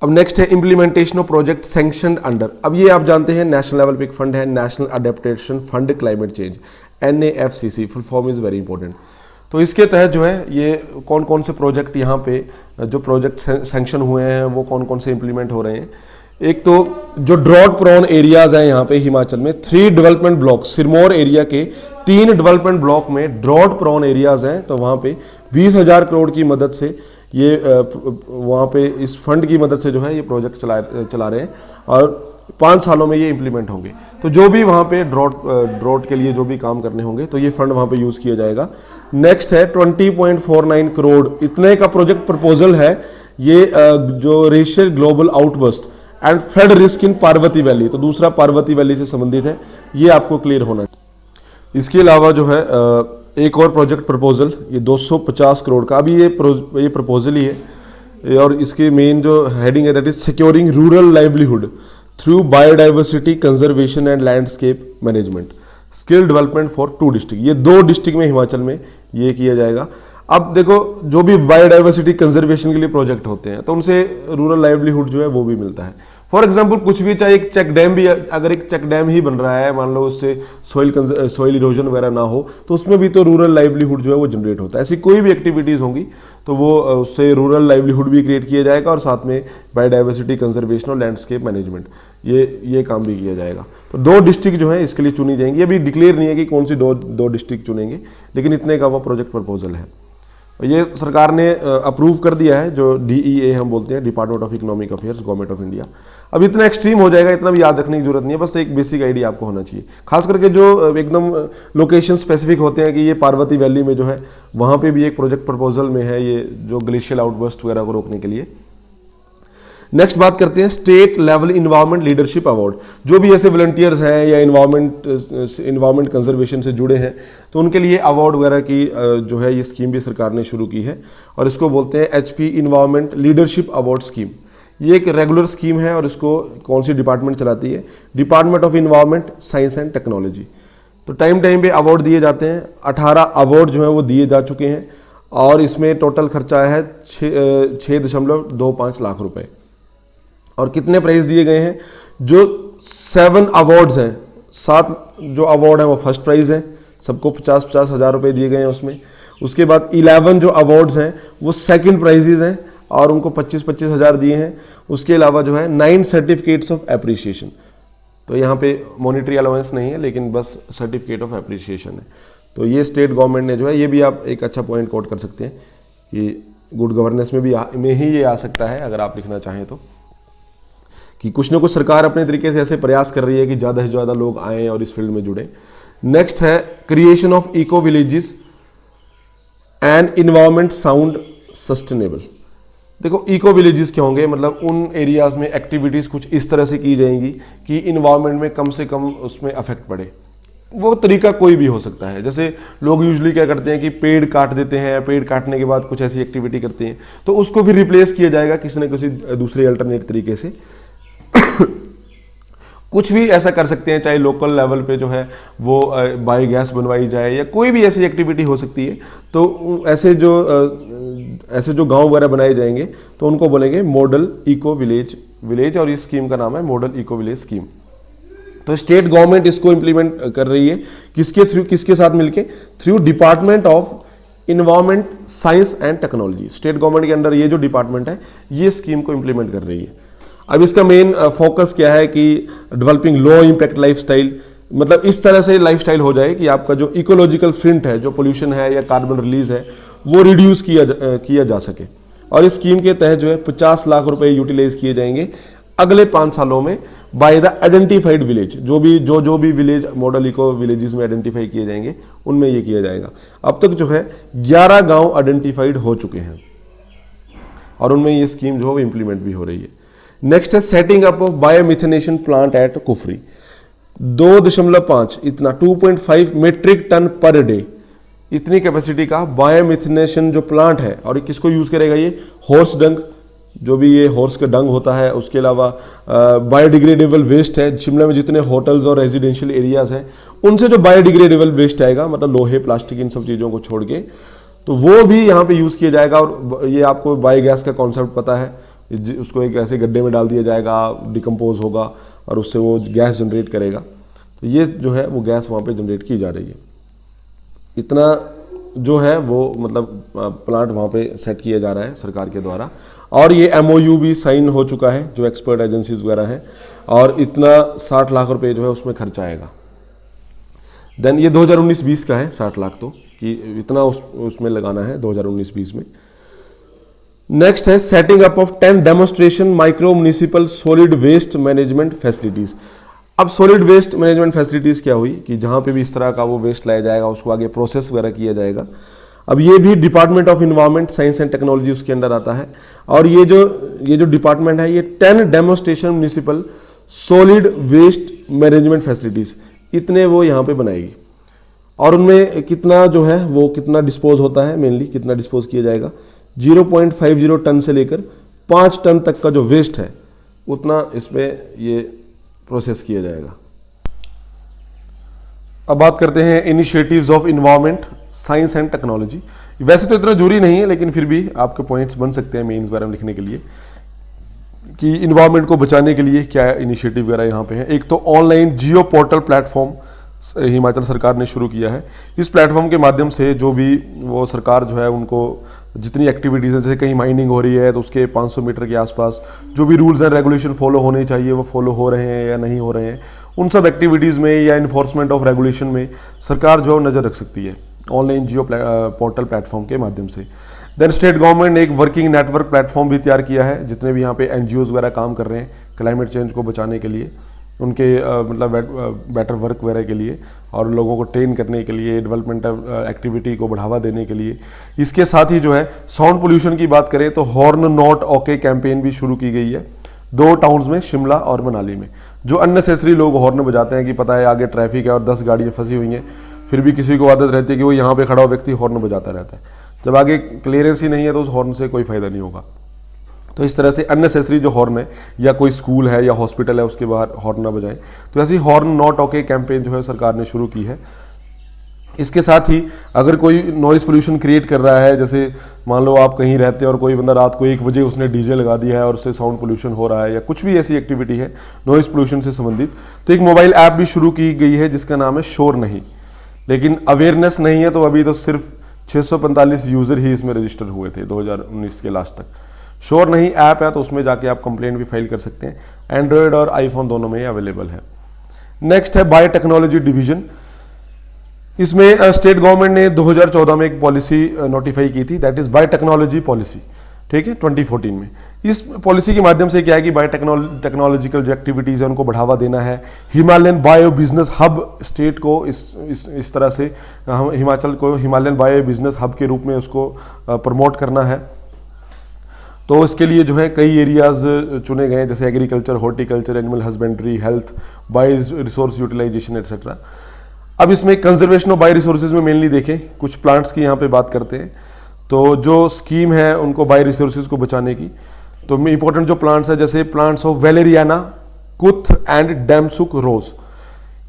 अब नेक्स्ट है implementation of project sanctioned under. अब ये आप जानते हैं नेशनल लेवल पे एक फंड है, national adaptation fund climate change, NAFCC, full form is very important. तो इसके तहत जो है ये कौन कौन से प्रोजेक्ट यहाँ पे जो प्रोजेक्ट सैंक्शन हुए हैं वो कौन कौन से इंप्लीमेंट हो रहे हैं। एक तो जो ड्रॉट प्रोन एरियाज हैं यहाँ पे हिमाचल में 3 डेवलपमेंट ब्लॉक, सिरमौर एरिया के 3 डेवलपमेंट ब्लॉक में ड्रॉट प्रोन एरियाज हैं। तो वहाँ पे 20,000 करोड़ की मदद से ये वहाँ पे इस फंड की मदद से जो है ये प्रोजेक्ट चला रहे हैं और 5 सालों में ये इंप्लीमेंट होंगे। तो जो भी वहाँ पे ड्रॉट के लिए जो भी काम करने होंगे तो ये फंड वहाँ पे यूज़ किया जाएगा। नेक्स्ट है 20.49 करोड़ इतने का प्रोजेक्ट प्रपोजल है। ये जो racial global outburst and flood risk in Parvati valley, तो दूसरा पार्वती वैली से संबंधित है, ये आपको क्लियर होना है। इसके अलावा जो है एक और प्रोजेक्ट प्रपोजल ये 250 करोड़ का, अभी ये प्रपोजल ही है और इसके मेन जो हेडिंग है that is securing rural livelihood through biodiversity conservation and landscape management, skill development for 2 district. ये 2 डिस्ट्रिक्ट में हिमाचल में ये किया जाएगा। अब देखो जो भी बायोडाइवर्सिटी कंजर्वेशन के लिए प्रोजेक्ट होते हैं तो उनसे रूरल लाइवलीहुड जो है वो भी मिलता है। फॉर एग्जांपल कुछ भी, चाहे एक चेक डैम भी, अगर एक चेक डैम ही बन रहा है, मान लो उससे सॉइल इरोजन वगैरह ना हो तो उसमें भी तो रूरल लाइवलीहुड जो है वो जनरेट होता है। ऐसी कोई भी एक्टिविटीज़ होंगी तो वो उससे रूरल लाइवलीहुड भी क्रिएट किया जाएगा और साथ में बायोडाइवर्सिटी कंजर्वेशन और लैंडस्केप मैनेजमेंट ये काम भी किया जाएगा। तो 2 डिस्ट्रिक्ट जो है इसके लिए चुनी जाएंगी। अभी डिक्लेयर नहीं है कि कौन सी दो डिस्ट्रिक्ट चुनेंगे, लेकिन इतने का वो प्रोजेक्ट प्रपोजल है। ये सरकार ने अप्रूव कर दिया है, जो DEA हम बोलते हैं, department of economic affairs, government of India. अब इतना एक्सट्रीम हो जाएगा, इतना भी याद रखने की जरूरत नहीं है, बस एक बेसिक आइडिया आपको होना चाहिए। खास करके जो एकदम लोकेशन स्पेसिफिक होते हैं कि ये पार्वती वैली में जो है वहाँ पे भी एक प्रोजेक्ट प्रपोजल में है, ये जो ग्लेशियल आउटबर्स्ट वगैरह को रोकने के लिए। नेक्स्ट बात करते हैं state level environment leadership award. जो भी ऐसे वॉलंटियर्स हैं या इन्वायरमेंट कंजर्वेशन से जुड़े हैं तो उनके लिए अवार्ड वगैरह की जो है ये स्कीम भी सरकार ने शुरू की है और इसको बोलते हैं HP environment leadership award scheme. ये एक रेगुलर स्कीम है और इसको कौन सी डिपार्टमेंट चलाती है, department of environment science and technology. तो टाइम पे अवार्ड दिए जाते हैं। 18 अवार्ड जो है वो दिए जा चुके हैं और इसमें टोटल खर्चा है 6.25 लाख रुपए। और कितने प्राइज दिए गए हैं, जो 7 अवार्ड्स हैं, 7 जो अवार्ड हैं वो फर्स्ट प्राइज हैं, सबको 50-50 हज़ार रुपये दिए गए हैं उसमें। उसके बाद 11 जो अवार्ड्स हैं वो सेकंड प्राइजेज हैं और उनको 25-25 हज़ार दिए हैं। उसके अलावा जो है 9 सर्टिफिकेट्स ऑफ एप्रिसिएशन। तो यहाँ पे मॉनिटरी अलाउंस नहीं है लेकिन बस सर्टिफिकेट ऑफ एप्रिसिएशन है। तो ये स्टेट गवर्नमेंट ने जो है, ये भी आप एक अच्छा पॉइंट कोट कर सकते हैं कि गुड गवर्नेंस में ही ये आ सकता है अगर आप लिखना चाहें तो, कि कुछ ना कुछ सरकार अपने तरीके से ऐसे प्रयास कर रही है कि ज़्यादा से ज़्यादा लोग आएँ और इस फील्ड में जुड़े। नेक्स्ट है creation of eco villages and environment sound sustainable. देखो इको विलेजेस क्या होंगे, मतलब उन एरियाज में एक्टिविटीज़ कुछ इस तरह से की जाएंगी कि इन्वायरमेंट में कम से कम उसमें अफेक्ट पड़े। वो तरीका कोई भी हो सकता है। जैसे लोग यूजुअली क्या करते हैं कि पेड़ काट देते हैं, पेड़ काटने के बाद कुछ ऐसी एक्टिविटी करते हैं तो उसको फिर रिप्लेस किया जाएगा किसी न किसी दूसरे अल्टरनेट तरीके से। कुछ भी ऐसा कर सकते हैं, चाहे लोकल लेवल पे जो है वो बायोगैस बनवाई जाए या कोई भी ऐसी एक्टिविटी हो सकती है। तो ऐसे जो गांव वगैरह बनाए जाएंगे तो उनको बोलेंगे मॉडल इको विलेज और इस स्कीम का नाम है मॉडल इको विलेज स्कीम। तो स्टेट गवर्नमेंट इसको इंप्लीमेंट कर रही है किसके साथ मिलके? Through department of environment science and technology. State government के अंडर ये जो डिपार्टमेंट है ये स्कीम को इंप्लीमेंट कर रही है। अब इसका मेन फोकस क्या है कि डेवलपिंग लो इम्पैक्ट लाइफस्टाइल, मतलब इस तरह से लाइफस्टाइल हो जाए कि आपका जो इकोलॉजिकल प्रिंट है, जो पोल्यूशन है या कार्बन रिलीज है, वो रिड्यूस किया जा सके। और इस स्कीम के तहत जो है 50 लाख रुपए यूटिलाइज किए जाएंगे अगले 5 सालों में बाय द आइडेंटिफाइड विलेज। जो भी विलेज मॉडल इको विलेजेस में आइडेंटिफाई किए जाएंगे उनमें ये किया जाएगा। अब तक जो है 11 गांव आइडेंटिफाइड हो चुके हैं और उनमें ये स्कीम जो है इंप्लीमेंट भी हो रही है। नेक्स्ट है setting up of biomethanation plant at Kufri. 2.5 इतना 2.5 मेट्रिक टन पर डे इतनी कैपेसिटी का बायोमिथेनेशन जो प्लांट है, और किसको यूज करेगा ये? हॉर्स डंग, जो भी ये हॉर्स का डंग होता है, उसके अलावा बायोडिग्रेडेबल वेस्ट है। शिमला में जितने होटल्स और रेजिडेंशियल एरियाज हैं उनसे जो बायोडिग्रेडेबल वेस्ट आएगा, मतलब लोहे प्लास्टिक इन सब चीज़ों को छोड़ के, तो वो भी यहाँ पे यूज़ किया जाएगा। और ये आपको बायोगैस का कॉन्सेप्ट पता है, उसको एक ऐसे गड्ढे में डाल दिया जाएगा, डिकम्पोज होगा और उससे वो गैस जनरेट करेगा। तो ये जो है वो गैस वहाँ पे जनरेट की जा रही है। इतना जो है वो मतलब प्लांट वहाँ पे सेट किया जा रहा है सरकार के द्वारा। और ये MOU भी साइन हो चुका है जो एक्सपर्ट एजेंसीज वगैरह हैं, और इतना 60 लाख रुपए जो है उसमें खर्चा आएगा। देन ये 2019-20 का है 60 लाख, तो कि इतना उसमें लगाना है 2019-20 में। नेक्स्ट है setting up of 10 demonstration micro municipal solid waste management facilities. अब सॉलिड वेस्ट मैनेजमेंट फैसिलिटीज क्या हुई कि जहां पे भी इस तरह का वो वेस्ट लाया जाएगा उसको आगे प्रोसेस वगैरह किया जाएगा। अब ये भी department of environment science and technology उसके अंडर आता है। और ये जो डिपार्टमेंट है ये 10 demonstration municipal solid waste management facilities इतने वो यहाँ पे बनाएगी। और उनमें कितना जो है वो कितना डिस्पोज होता है, मेनली कितना डिस्पोज किया जाएगा? 0.50 टन से लेकर 5 टन तक का जो वेस्ट है उतना इसमें ये प्रोसेस किया जाएगा। अब बात करते हैं initiatives of environment science and technology. वैसे तो इतना जरूरी नहीं है, लेकिन फिर भी आपके पॉइंट्स बन सकते हैं मेंस वगैरह में लिखने के लिए कि इन्वायरमेंट को बचाने के लिए क्या इनिशिएटिव वगैरह यहाँ पे है। एक तो ऑनलाइन जियो पोर्टल प्लेटफॉर्म हिमाचल सरकार ने शुरू किया है। इस प्लेटफॉर्म के माध्यम से जो भी वो सरकार जो है उनको जितनी एक्टिविटीज़ है, जैसे कहीं माइनिंग हो रही है तो उसके 500 मीटर के आसपास जो भी रूल्स एंड रेगुलेशन फॉलो होने चाहिए वो फॉलो हो रहे हैं या नहीं हो रहे हैं, उन सब एक्टिविटीज़ में या इन्फोर्समेंट ऑफ रेगुलेशन में सरकार जो है नज़र रख सकती है ऑनलाइन जियो पोर्टल प्लेटफॉर्म के माध्यम से। देन स्टेट गवर्नमेंट ने एक वर्किंग नेटवर्क प्लेटफॉर्म भी तैयार किया है, जितने भी यहाँ पे NGOs वगैरह काम कर रहे हैं क्लाइमेट चेंज को बचाने के लिए, उनके मतलब बेटर वर्क वगैरह के लिए और लोगों को ट्रेन करने के लिए, डेवलपमेंट एक्टिविटी को बढ़ावा देने के लिए। इसके साथ ही जो है साउंड पोल्यूशन की बात करें तो हॉर्न नॉट ओके कैंपेन भी शुरू की गई है 2 टाउन्स में, शिमला और मनाली में। जो अननेसेसरी लोग हॉर्न बजाते हैं कि पता है आगे ट्रैफिक है और 10 गाड़ियाँ फंसी हुई हैं, फिर भी किसी को आदत रहती है कि वो यहाँ पे खड़ा हुआ व्यक्ति हॉर्न बजाता रहता है। जब आगे क्लियरेंस ही नहीं है तो उस हॉर्न से कोई फायदा नहीं होगा। तो इस तरह से अननेसेसरी जो हॉर्न है, या कोई स्कूल है या हॉस्पिटल है उसके बाहर हॉर्न ना बजाएं, तो ऐसी हॉर्न नॉट ओके कैंपेन जो है सरकार ने शुरू की है। इसके साथ ही अगर कोई नॉइज़ पोल्यूशन क्रिएट कर रहा है, जैसे मान लो आप कहीं रहते हैं और कोई बंदा रात को 1 बजे उसने डीजे लगा दिया है और उससे साउंड पोल्यूशन हो रहा है, या कुछ भी ऐसी एक्टिविटी है नॉइज़ पोल्यूशन से संबंधित, तो एक मोबाइल ऐप भी शुरू की गई है जिसका नाम है शोर नहीं। लेकिन अवेयरनेस नहीं है, तो अभी तो सिर्फ 645 यूज़र ही इसमें रजिस्टर हुए थे 2019 के लास्ट तक। शोर नहीं ऐप है तो उसमें जाके आप कंप्लेंट भी फाइल कर सकते हैं, एंड्रॉयड और आईफोन दोनों में अवेलेबल है। नेक्स्ट है बायोटेक्नोलॉजी डिवीजन। इसमें स्टेट गवर्नमेंट ने 2014 में एक पॉलिसी नोटिफाई की थी, दैट इज बायोटेक्नोलॉजी पॉलिसी, ठीक है, 2014 में। इस पॉलिसी के माध्यम से क्या है कि बायोटेक्नोलॉजिकल जो एक्टिविटीज़ है उनको बढ़ावा देना है। Himalayan bio business hub state को इस तरह से हिमाचल को हिमालयन बायो बिजनेस हब के रूप में उसको प्रमोट करना है। तो इसके लिए जो है कई एरियाज चुने गए हैं, जैसे agriculture, horticulture, animal husbandry, health, bio resource utilization etcetera. अब इसमें कंजर्वेशन ऑफ बायो रिसोर्सेज में मेनली देखें, कुछ प्लांट्स की यहाँ पे बात करते हैं। तो जो स्कीम है उनको बायो रिसोर्सेज को बचाने की, तो इंपॉर्टेंट जो प्लांट्स है जैसे प्लांट्स ऑफ वेलेरियाना, कुथ एंड डैमसुक रोज।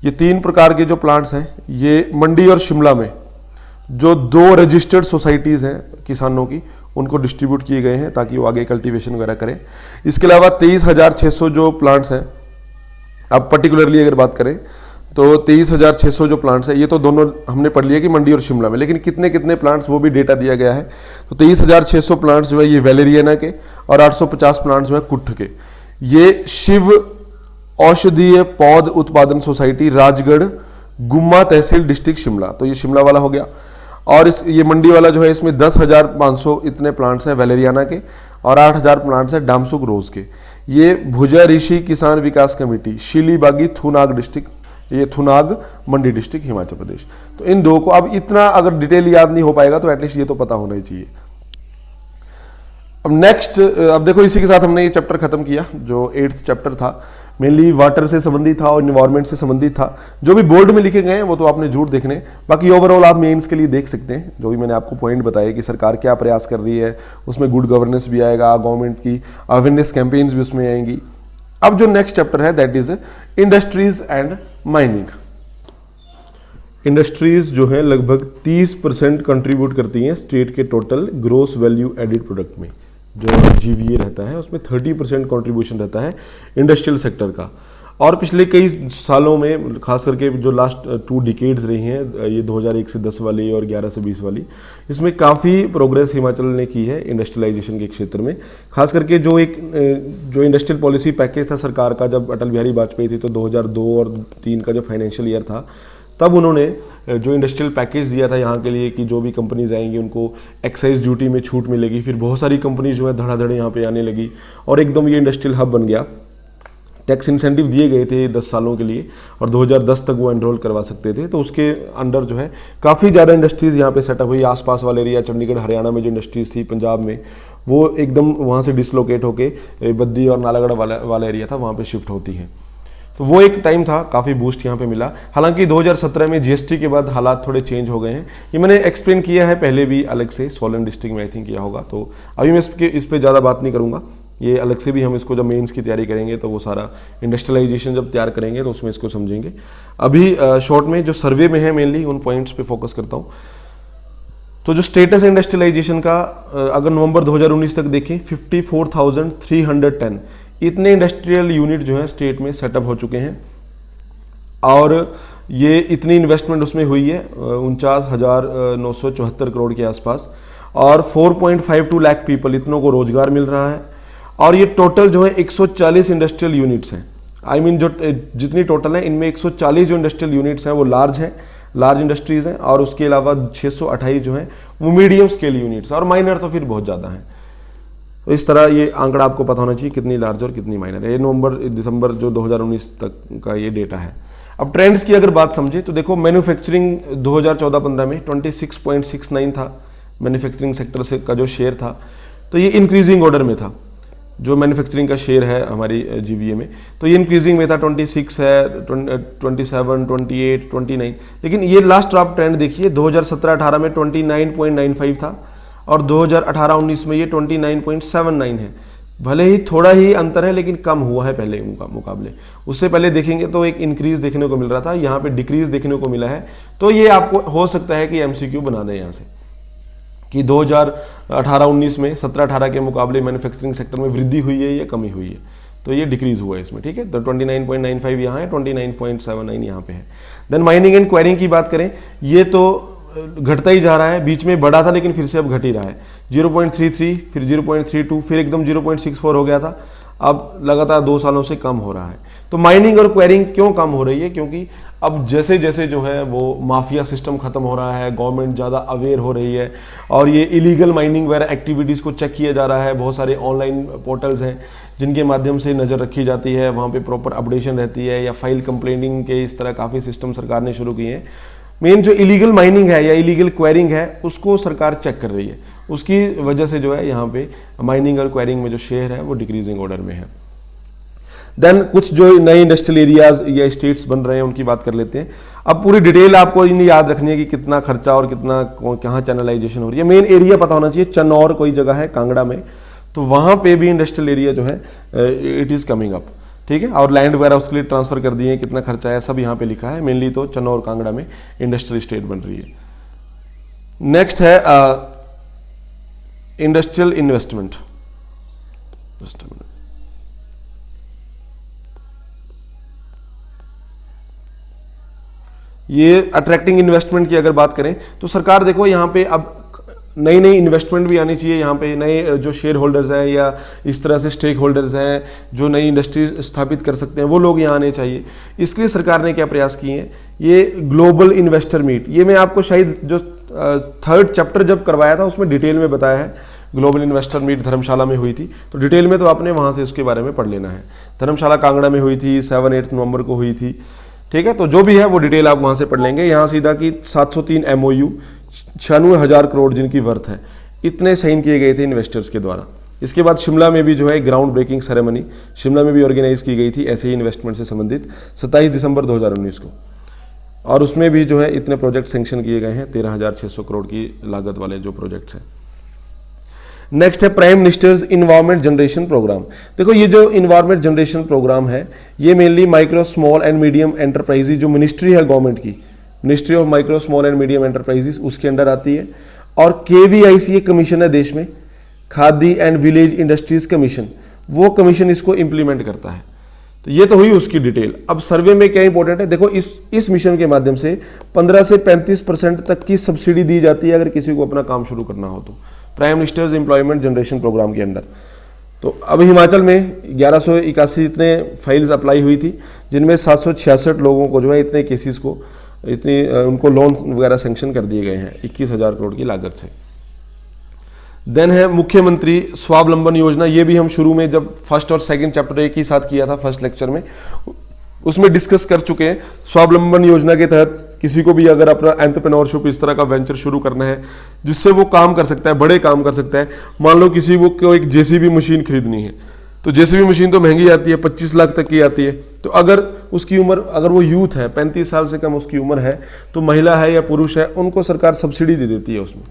ये 3 प्रकार के जो प्लांट्स हैं, ये मंडी और शिमला में जो 2 रजिस्टर्ड सोसाइटीज़ हैं किसानों की, उनको डिस्ट्रीब्यूट किए गए हैं ताकि वो आगे कल्टीवेशन वगैरह करें। इसके अलावा 23,600 जो प्लांट्स हैं, अब पर्टिकुलरली अगर बात करें तो 23,600 जो प्लांट्स हैं, ये तो दोनों हमने पढ़ लिया कि मंडी और शिमला में, लेकिन कितने कितने प्लांट्स वो भी डेटा दिया गया है। तो 23,600 प्लांट्स जो है ये वैलेरियाना के और 850 प्लांट्स जो है कुट्ठ के। ये शिव औषधीय पौध उत्पादन सोसाइटी, राजगढ़, गुम्मा तहसील, डिस्ट्रिक्ट शिमला, तो ये शिमला वाला हो गया। और ये मंडी वाला जो है, इसमें 10,500 इतने प्लांट्स हैं वैलेरियाना के और 8,000 प्लांट्स हैं डामसुक रोज के। ये भुजा ऋषि किसान विकास कमेटी, शिलीबागी, थुनाग डिस्ट्रिक्ट, ये थुनाग मंडी डिस्ट्रिक्ट, हिमाचल प्रदेश। तो इन 2 को, अब इतना अगर डिटेल याद नहीं हो पाएगा तो एटलीस्ट ये तो पता होना ही चाहिए। अब नेक्स्ट, अब देखो इसी के साथ हमने ये चैप्टर खत्म किया जो 8th चैप्टर था, मेनली वाटर से संबंधित था और इन्वायरमेंट से संबंधित था। जो भी बोर्ड में लिखे गए हैं वो तो आपने जरूर देखने, बाकी ओवरऑल आप मेंस के लिए देख सकते हैं। जो भी मैंने आपको पॉइंट बताया कि सरकार क्या प्रयास कर रही है, उसमें गुड गवर्नेंस भी आएगा, गवर्नमेंट की अवेयरनेस कैंपेन्स भी उसमें आएंगी। अब जो नेक्स्ट चैप्टर है that is industries and mining. Industries जो है लगभग 30% कंट्रीब्यूट करती हैं स्टेट के total gross value added product में। जो GVA रहता है उसमें 30% कंट्रीब्यूशन रहता है इंडस्ट्रियल सेक्टर का। और पिछले कई सालों में, खास करके जो लास्ट 2 डिकेड्स रही हैं, ये 2001 से 10 वाली और 11 से 20 वाली, इसमें काफ़ी प्रोग्रेस हिमाचल ने की है इंडस्ट्रियलाइजेशन के क्षेत्र में। खास करके जो इंडस्ट्रियल पॉलिसी पैकेज था सरकार का, जब अटल बिहारी वाजपेयी थे, तो 2002 और 3 का जो फाइनेंशियल ईयर था, तब उन्होंने जो इंडस्ट्रियल पैकेज दिया था यहाँ के लिए कि जो भी कंपनीज आएंगी उनको एक्साइज ड्यूटी में छूट मिलेगी। फिर बहुत सारी कंपनी जो है धड़ाधड़ यहाँ पे आने लगी और एकदम ये इंडस्ट्रियल हब बन गया। टैक्स इंसेंटिव दिए गए थे 10 सालों के लिए और 2010 तक वो एनरोल करवा सकते थे। तो उसके अंडर जो है काफ़ी ज़्यादा इंडस्ट्रीज़ यहाँ पे सेटअप हुई। आसपास वाले एरिया, चंडीगढ़, हरियाणा में जो इंडस्ट्रीज़ थी, पंजाब में, वो एकदम वहाँ से डिसलोकेट होके बद्दी और नालागढ़ वाला एरिया था, वहाँ पे शिफ्ट होती हैं। तो वो एक टाइम था, काफ़ी बूस्ट यहाँ पे मिला। हालांकि 2017 में GST के बाद हालात थोड़े चेंज हो गए हैं। ये मैंने एक्सप्लेन किया है पहले भी अलग से, सोलन डिस्ट्रिक्ट में आई थिंक किया होगा, तो अभी मैं इस पर ज़्यादा बात नहीं करूँगा। ये अलग से भी हम इसको जब मेंस की तैयारी करेंगे तो वो सारा इंडस्ट्रियलाइजेशन जब तैयार करेंगे तो उसमें इसको समझेंगे। अभी शॉर्ट में जो सर्वे में है मेनली उन पॉइंट्स पे फोकस करता हूँ। तो जो स्टेटस इंडस्ट्रियलाइजेशन का अगर नवंबर 2019 तक देखें, 54,310 इतने इंडस्ट्रियल यूनिट जो है स्टेट में सेटअप हो चुके हैं और ये इतनी इन्वेस्टमेंट उसमें हुई है 49,974 करोड़ के आसपास और 4.52 लाख पीपल, इतनों को रोजगार मिल रहा है। और ये टोटल जो है 140 इंडस्ट्रियल यूनिट्स हैं। जो जितनी टोटल है इनमें 140 जो इंडस्ट्रियल यूनिट्स हैं वो लार्ज इंडस्ट्रीज हैं और उसके अलावा 628 जो हैं वो मीडियम स्केल यूनिट्स, और माइनर तो फिर बहुत ज़्यादा हैं। तो इस तरह ये आंकड़ा आपको पता होना चाहिए कितनी लार्ज और कितनी माइनर है। ये नवंबर दिसंबर जो 2019 तक का ये डेटा है। अब ट्रेंड्स की अगर बात समझे तो देखो, मैन्युफैक्चरिंग 2014-15 में 26.69 था मैन्युफैक्चरिंग सेक्टर से का जो शेयर था, तो ये इंक्रीजिंग ऑर्डर में था। जो मैन्युफैक्चरिंग का शेयर है हमारी GVA में, तो ये इंक्रीजिंग में था, 26 है, 27, 28, 29। लेकिन ये लास्ट आप ट्रेंड देखिए, 2017-18 में 29.95 था और 2018-19 में ये 29.79 है। भले ही थोड़ा ही अंतर है लेकिन कम हुआ है पहले मुकाबले। उससे पहले देखेंगे तो एक इंक्रीज देखने को मिल रहा था, यहाँ पे डिक्रीज देखने को मिला है। तो ये आपको हो सकता है कि MCQ बना दें यहाँ से कि 2018-19 में 17-18 के मुकाबले मैन्युफैक्चरिंग सेक्टर में वृद्धि हुई है या कमी हुई है, तो ये डिक्रीज हुआ है इसमें, ठीक है। तो 29.95 यहाँ है, 29.79 यहाँ पे है। देन माइनिंग एंड क्वायरिंग की बात करें, ये तो घटता ही जा रहा है, बीच में बढ़ा था लेकिन फिर से अब घट ही रहा है। 0.33, फिर 0.32, फिर एकदम 0.64 हो गया था, अब लगातार 2 सालों से कम हो रहा है। तो माइनिंग और क्वेरिंग क्यों कम हो रही है? क्योंकि अब जैसे जैसे जो है वो माफिया सिस्टम खत्म हो रहा है, गवर्नमेंट ज़्यादा अवेयर हो रही है और ये इलीगल माइनिंग वगैरह एक्टिविटीज़ को चेक किया जा रहा है। बहुत सारे ऑनलाइन पोर्टल्स हैं जिनके माध्यम से नज़र रखी जाती है, वहाँ पे प्रॉपर अपडेशन रहती है, या फाइल कंप्लेनिंग के इस तरह काफ़ी सिस्टम सरकार ने शुरू किए हैं। मेन जो इलीगल माइनिंग है या इलीगल क्वेरिंग है उसको सरकार चेक कर रही है, उसकी वजह से जो है यहाँ पे माइनिंग और क्वेरिंग में जो शेयर है वो डिक्रीजिंग ऑर्डर में है। देन कुछ जो नए इंडस्ट्रियल एरियाज या स्टेट्स बन रहे हैं उनकी बात कर लेते हैं। अब पूरी डिटेल आपको इन याद रखनी है कि कितना खर्चा और कितना कहाँ चैनलाइजेशन हो रही है। मेन एरिया पता होना चाहिए, चनौर कोई जगह है कांगड़ा में, तो वहाँ पे भी इंडस्ट्रियल एरिया जो है इट इज़ कमिंग अप। ठीक है, और लैंड वगैरह उसके लिए ट्रांसफर कर दिए, कितना खर्चा है सब यहाँ पे लिखा है। मेनली तो चन्नौ और कांगड़ा में इंडस्ट्रियल स्टेट बन रही है। नेक्स्ट है इंडस्ट्रियल इन्वेस्टमेंट। ये अट्रैक्टिंग इन्वेस्टमेंट की अगर बात करें तो सरकार देखो यहाँ पे अब नई नई इन्वेस्टमेंट भी आनी चाहिए। यहाँ पे नए जो शेयर होल्डर्स हैं या इस तरह से स्टेक होल्डर्स हैं जो नई इंडस्ट्री स्थापित कर सकते हैं, वो लोग यहाँ आने चाहिए। इसके लिए सरकार ने क्या प्रयास किए हैं, ये ग्लोबल इन्वेस्टर मीट, ये मैं आपको शायद जो 3rd चैप्टर जब करवाया था उसमें डिटेल में बताया है। ग्लोबल इन्वेस्टर मीट धर्मशाला में हुई थी, तो डिटेल में तो आपने वहाँ से उसके बारे में पढ़ लेना है। धर्मशाला कांगड़ा में हुई थी, 7-8 नवंबर को हुई थी, ठीक है। तो जो भी है वो डिटेल आप वहाँ से पढ़ लेंगे। यहाँ सीधा कि 703 MOU 96,000 करोड़ जिनकी वर्थ है, इतने साइन किए गए थे इन्वेस्टर्स के द्वारा। इसके बाद शिमला में भी जो है ग्राउंड ब्रेकिंग सेरेमनी शिमला में भी ऑर्गेनाइज की गई थी ऐसे ही इन्वेस्टमेंट से संबंधित 27 दिसंबर 2019 को, और उसमें भी जो है इतने प्रोजेक्ट सेंक्शन किए गए हैं, 13,600 करोड़ की लागत वाले जो प्रोजेक्ट्स हैं। नेक्स्ट है prime minister's environment generation programme. देखो ये जो इन्वायरमेंट जनरेशन प्रोग्राम है ये mainly micro small and medium enterprises जो मिनिस्ट्री है गवर्नमेंट की, ministry of micro small and medium enterprises, उसके अंडर आती है। और KVIC कमीशन है देश में, Khadi and village industries commission, वो कमीशन इसको इंप्लीमेंट करता है। तो ये तो हुई उसकी डिटेल। अब सर्वे में क्या इंपॉर्टेंट है, देखो इस मिशन के माध्यम से 15 से 35% तक की सब्सिडी दी जाती है अगर किसी को अपना काम शुरू करना हो तो, prime minister's employment generation programme के अंडर। तो अब हिमाचल में 1181 इतने फाइल्स अप्लाई हुई थी, जिनमें 766 लोगों को जो है इतने केसेस को उनको लोन वगैरह सेंक्शन कर दिए गए हैं 21,000 करोड़ की लागत से। देन है मुख्यमंत्री स्वावलंबन योजना। ये भी हम शुरू में जब 1st और 2nd चैप्टर एक ही साथ किया था 1st लेक्चर में, उसमें डिस्कस कर चुके हैं। स्वावलंबन योजना के तहत किसी को भी अगर अपना एंटरप्रेन्योरशिप इस तरह का वेंचर शुरू करना है जिससे वो काम कर सकता है, बड़े काम कर सकता है। मान लो किसी को एक JCB मशीन खरीदनी है, तो JCB मशीन तो महंगी आती है, 25 लाख तक की आती है। तो अगर उसकी उम्र, अगर वो यूथ है, 35 साल से कम उसकी उम्र है, तो महिला है या पुरुष है, उनको सरकार सब्सिडी दे देती है उसमें।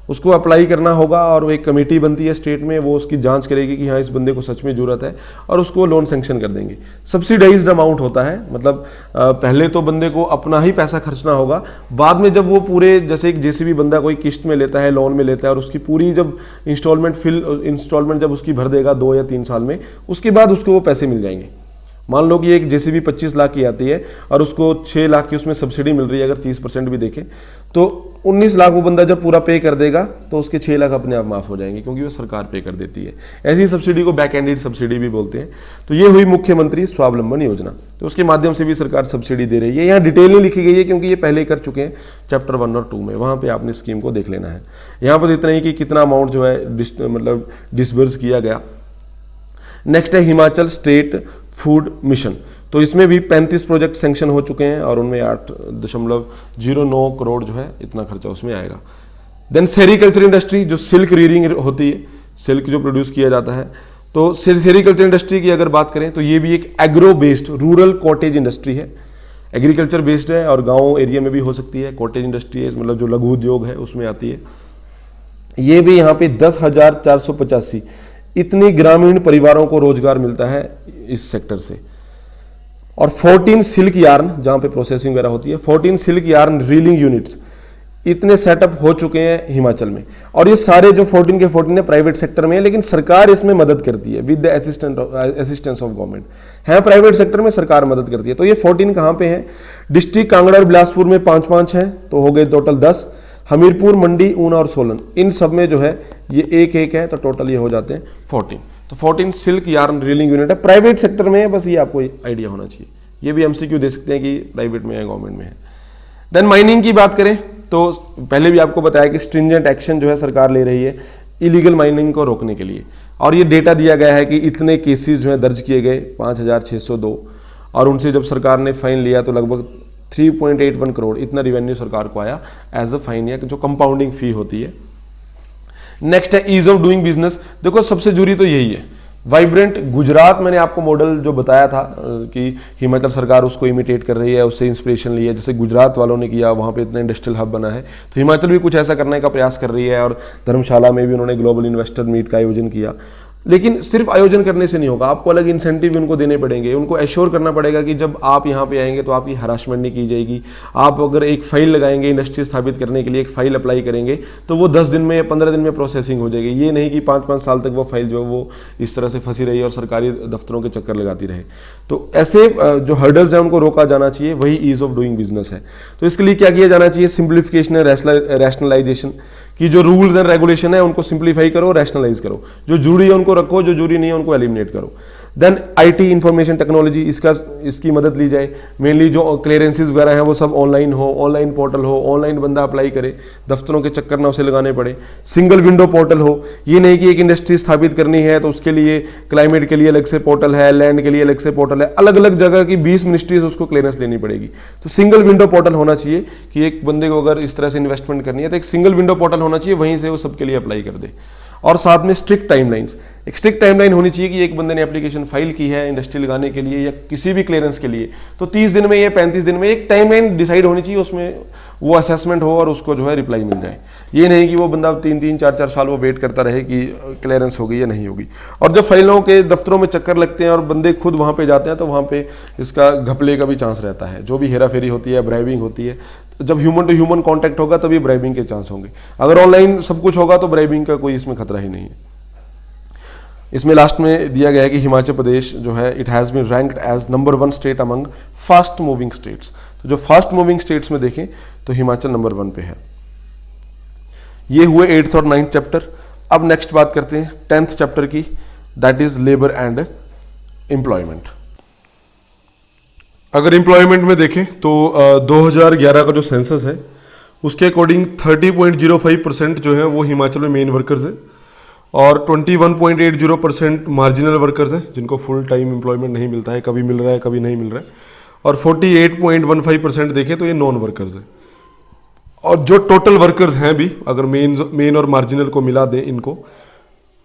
उसको अप्लाई करना होगा और वो एक कमेटी बनती है स्टेट में, वो उसकी जांच करेगी कि हाँ इस बंदे को सच में जरूरत है, और उसको लोन सेंक्शन कर देंगे। सब्सिडाइज्ड अमाउंट होता है, मतलब पहले तो बंदे को अपना ही पैसा खर्चना होगा, बाद में जब वो पूरे, जैसे एक JCB बंदा कोई किस्त में लेता है, लोन में लेता है, और उसकी पूरी जब इंस्टॉलमेंट जब उसकी भर देगा 2 या 3 साल में, उसके बाद उसको वो पैसे मिल जाएंगे। मान लो कि एक JCB 25 लाख की आती है और उसको 6 लाख की उसमें सब्सिडी मिल रही है, अगर 30% भी देखें तो 19 लाख वो बंदा जब पूरा पे कर देगा तो उसके 6 लाख अपने आप माफ हो जाएंगे, क्योंकि वो सरकार पे कर देती है। ऐसी सब्सिडी को बैक एंडेड सब्सिडी भी बोलते हैं। तो ये हुई मुख्यमंत्री स्वावलंबन योजना, तो उसके माध्यम से भी सरकार सब्सिडी दे रही है। यहाँ डिटेल नहीं लिखी गई है क्योंकि ये पहले कर चुके हैं चैप्टर 1 और 2 में, वहाँ पे आपने स्कीम को देख लेना है। यहाँ पर इतना ही कि कितना अमाउंट जो है मतलब डिसबर्स किया गया। नेक्स्ट है हिमाचल स्टेट फूड मिशन। तो इसमें भी 35 प्रोजेक्ट सेंक्शन हो चुके हैं और उनमें 8.09 करोड़ जो है इतना खर्चा उसमें आएगा। देन सेरीकल्चर इंडस्ट्री, जो सिल्क रीयरिंग होती है, सिल्क जो प्रोड्यूस किया जाता है, तो सेरीकल्चर इंडस्ट्री की अगर बात करें तो ये भी एक agro based rural cottage industry है। एग्रीकल्चर बेस्ड है और गाँव एरिया में भी हो सकती है। कॉटेज इंडस्ट्री है, मतलब जो लघु उद्योग है उसमें आती है। ये भी यहाँ पे 10,485 इतनी ग्रामीण परिवारों को रोजगार मिलता है इस सेक्टर से। और 14 सिल्क यार्न, जहां पे प्रोसेसिंग वगैरह होती है, 14 सिल्क यार्न रीलिंग यूनिट्स इतने सेटअप हो चुके हैं हिमाचल में। और ये सारे जो 14 के 14 है प्राइवेट सेक्टर में है, लेकिन सरकार इसमें मदद करती है with the assistance of government. है प्राइवेट सेक्टर में, सरकार मदद करती है। तो ये 14 कहाँ पे है? डिस्ट्रिक्ट कांगड़ा और बिलासपुर में 5-5 हैं, तो हो गए टोटल 10। हमीरपुर, मंडी, ऊना और सोलन, इन सब में जो है ये एक है, तो टोटल ये हो जाते हैं 14। तो 14 सिल्क यार्न रीलिंग यूनिट है, प्राइवेट सेक्टर में है, बस ये आपको आइडिया होना चाहिए। ये भी MCQ दे सकते हैं कि प्राइवेट में है, गवर्नमेंट में है। देन माइनिंग की बात करें तो पहले भी आपको बताया कि स्ट्रिंजेंट एक्शन जो है सरकार ले रही है इलीगल माइनिंग को रोकने के लिए। और ये डेटा दिया गया है कि इतने केसेस जो है दर्ज किए गए 5,602, और उनसे जब सरकार ने फाइन लिया तो लगभग 3.81 करोड़ इतना रिवेन्यू सरकार को आया एज अ फाइन, या जो कंपाउंडिंग फी होती है। नेक्स्ट है ईज ऑफ डूइंग बिजनेस। देखो सबसे जरूरी तो यही है। वाइब्रेंट गुजरात, मैंने आपको मॉडल जो बताया था कि हिमाचल सरकार उसको इमिटेट कर रही है, उससे इंस्पिरेशन ली है, जैसे गुजरात वालों ने किया, वहाँ पे इतना इंडस्ट्रियल हब बना है, तो हिमाचल भी कुछ ऐसा करने का प्रयास कर रही है। और धर्मशाला में भी उन्होंने ग्लोबल इन्वेस्टर मीट का आयोजन किया। लेकिन सिर्फ आयोजन करने से नहीं होगा, आपको अलग इंसेंटिव उनको देने पड़ेंगे, उनको एश्योर करना पड़ेगा कि जब आप यहाँ पे आएंगे तो आपकी हरासमेंट नहीं की जाएगी। आप अगर एक फाइल लगाएंगे इंडस्ट्री स्थापित करने के लिए, एक फाइल अप्लाई करेंगे तो वो 10 दिन में या 15 दिन में प्रोसेसिंग हो जाएगी। ये नहीं कि 5-5 साल तक वो फाइल जो है वो इस तरह से फंसी रही और सरकारी दफ्तरों के चक्कर लगाती रहे। तो ऐसे जो हर्डल्स हैं उनको रोका जाना चाहिए, वही ईज ऑफ डूइंग बिजनेस है। तो इसके लिए क्या किया जाना चाहिए? सिंप्लीफिकेशन, रैशनलाइजेशन कि जो रूल्स एंड रेगुलेशन है उनको सिंप्लीफाई करो, रैशनलाइज करो, जो जरूरी है उनको रखो, जो जरूरी नहीं है उनको एलिमिनेट करो। देन आईटी इंफॉर्मेशन टेक्नोलॉजी, इसकी मदद ली जाए। मेनली जो क्लियरेंसेस वगैरह है वो सब ऑनलाइन हो, ऑनलाइन पोर्टल हो, ऑनलाइन बंदा अप्लाई करे, दफ्तरों के चक्कर ना उसे लगाने पड़े। सिंगल विंडो पोर्टल हो, ये नहीं कि एक इंडस्ट्री स्थापित करनी है तो उसके लिए क्लाइमेट के लिए अलग से पोर्टल है, लैंड के लिए अलग से पोर्टल है, अलग अलग जगह की 20 मिनिस्ट्रीज उसको क्लियरेंस लेनी पड़ेगी। तो सिंगल विंडो पोर्टल होना चाहिए कि एक बंदे को अगर इस तरह से इन्वेस्टमेंट करनी है तो एक सिंगल विंडो पोर्टल होना चाहिए, वहीं से वो सबके लिए अप्लाई कर दे। और साथ में स्ट्रिक्ट टाइमलाइंस, एक स्ट्रिक्ट टाइमलाइन होनी चाहिए कि एक बंदे ने एप्लीकेशन फाइल की है इंडस्ट्री लगाने के लिए या किसी भी क्लियरेंस के लिए तो 30 दिन में या 35 दिन में एक टाइमलाइन डिसाइड होनी चाहिए, उसमें वो असेसमेंट हो और उसको जो है रिप्लाई मिल जाए। ये नहीं कि वो बंदा 3-3, 4-4 साल वो वेट करता रहे कि क्लियरेंस होगी या नहीं होगी। और जब फाइलों के दफ्तरों में चक्कर लगते हैं और बंदे खुद वहाँ पे जाते हैं तो वहाँ पे इसका घपले का भी चांस रहता है, जो भी हेरा फेरी होती है, ब्राइबिंग होती है। जब ह्यूमन टू ह्यूमन कांटेक्ट होगा तभी ब्राइबिंग के चांस होंगे। अगर ऑनलाइन सब कुछ होगा तो ब्राइबिंग का कोई इसमें खतरा ही नहीं है। इसमें लास्ट में दिया गया है कि हिमाचल प्रदेश जो है it has been ranked as number 1 state among fast moving states. तो जो फास्ट मूविंग स्टेट्स में देखें तो हिमाचल नंबर 1 पे है। ये हुए 8th और 9th चैप्टर। अब नेक्स्ट बात करते हैं 10th चैप्टर की, that is labour and employment. अगर एम्प्लॉयमेंट में देखें तो 2011 का जो सेंसस है उसके अकॉर्डिंग 30.05% जो है वो हिमाचल में मेन वर्कर्स है और 21.80% मार्जिनल वर्कर्स हैं जिनको फुल टाइम एम्प्लॉयमेंट नहीं मिलता है, कभी मिल रहा है कभी नहीं मिल रहा है। और 48.15% देखें तो ये नॉन वर्कर्स हैं। और जो टोटल वर्कर्स हैं भी अगर मेन और मार्जिनल को मिला दें इनको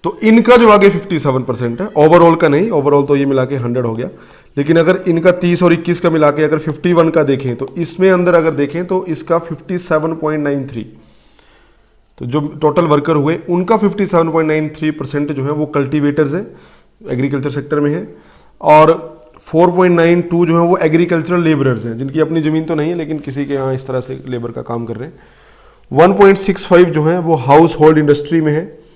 तो इनका जो आगे 57% है, ओवरऑल का नहीं, ओवरऑल तो ये मिला के 100 हो गया, लेकिन अगर इनका 30 और 21 का मिला के अगर 51 का देखें तो इसमें अंदर अगर देखें तो इसका 57.93, तो जो टोटल वर्कर हुए उनका 57.93% जो है वो कल्टीवेटर्स हैं, एग्रीकल्चर सेक्टर में है। और 4.92 जो है वो एग्रीकल्चरल लेबरर्स हैं जिनकी अपनी ज़मीन तो नहीं है लेकिन किसी के यहाँ इस तरह से लेबर का काम कर रहे हैं। 1.65 जो है वो हाउस होल्ड इंडस्ट्री में है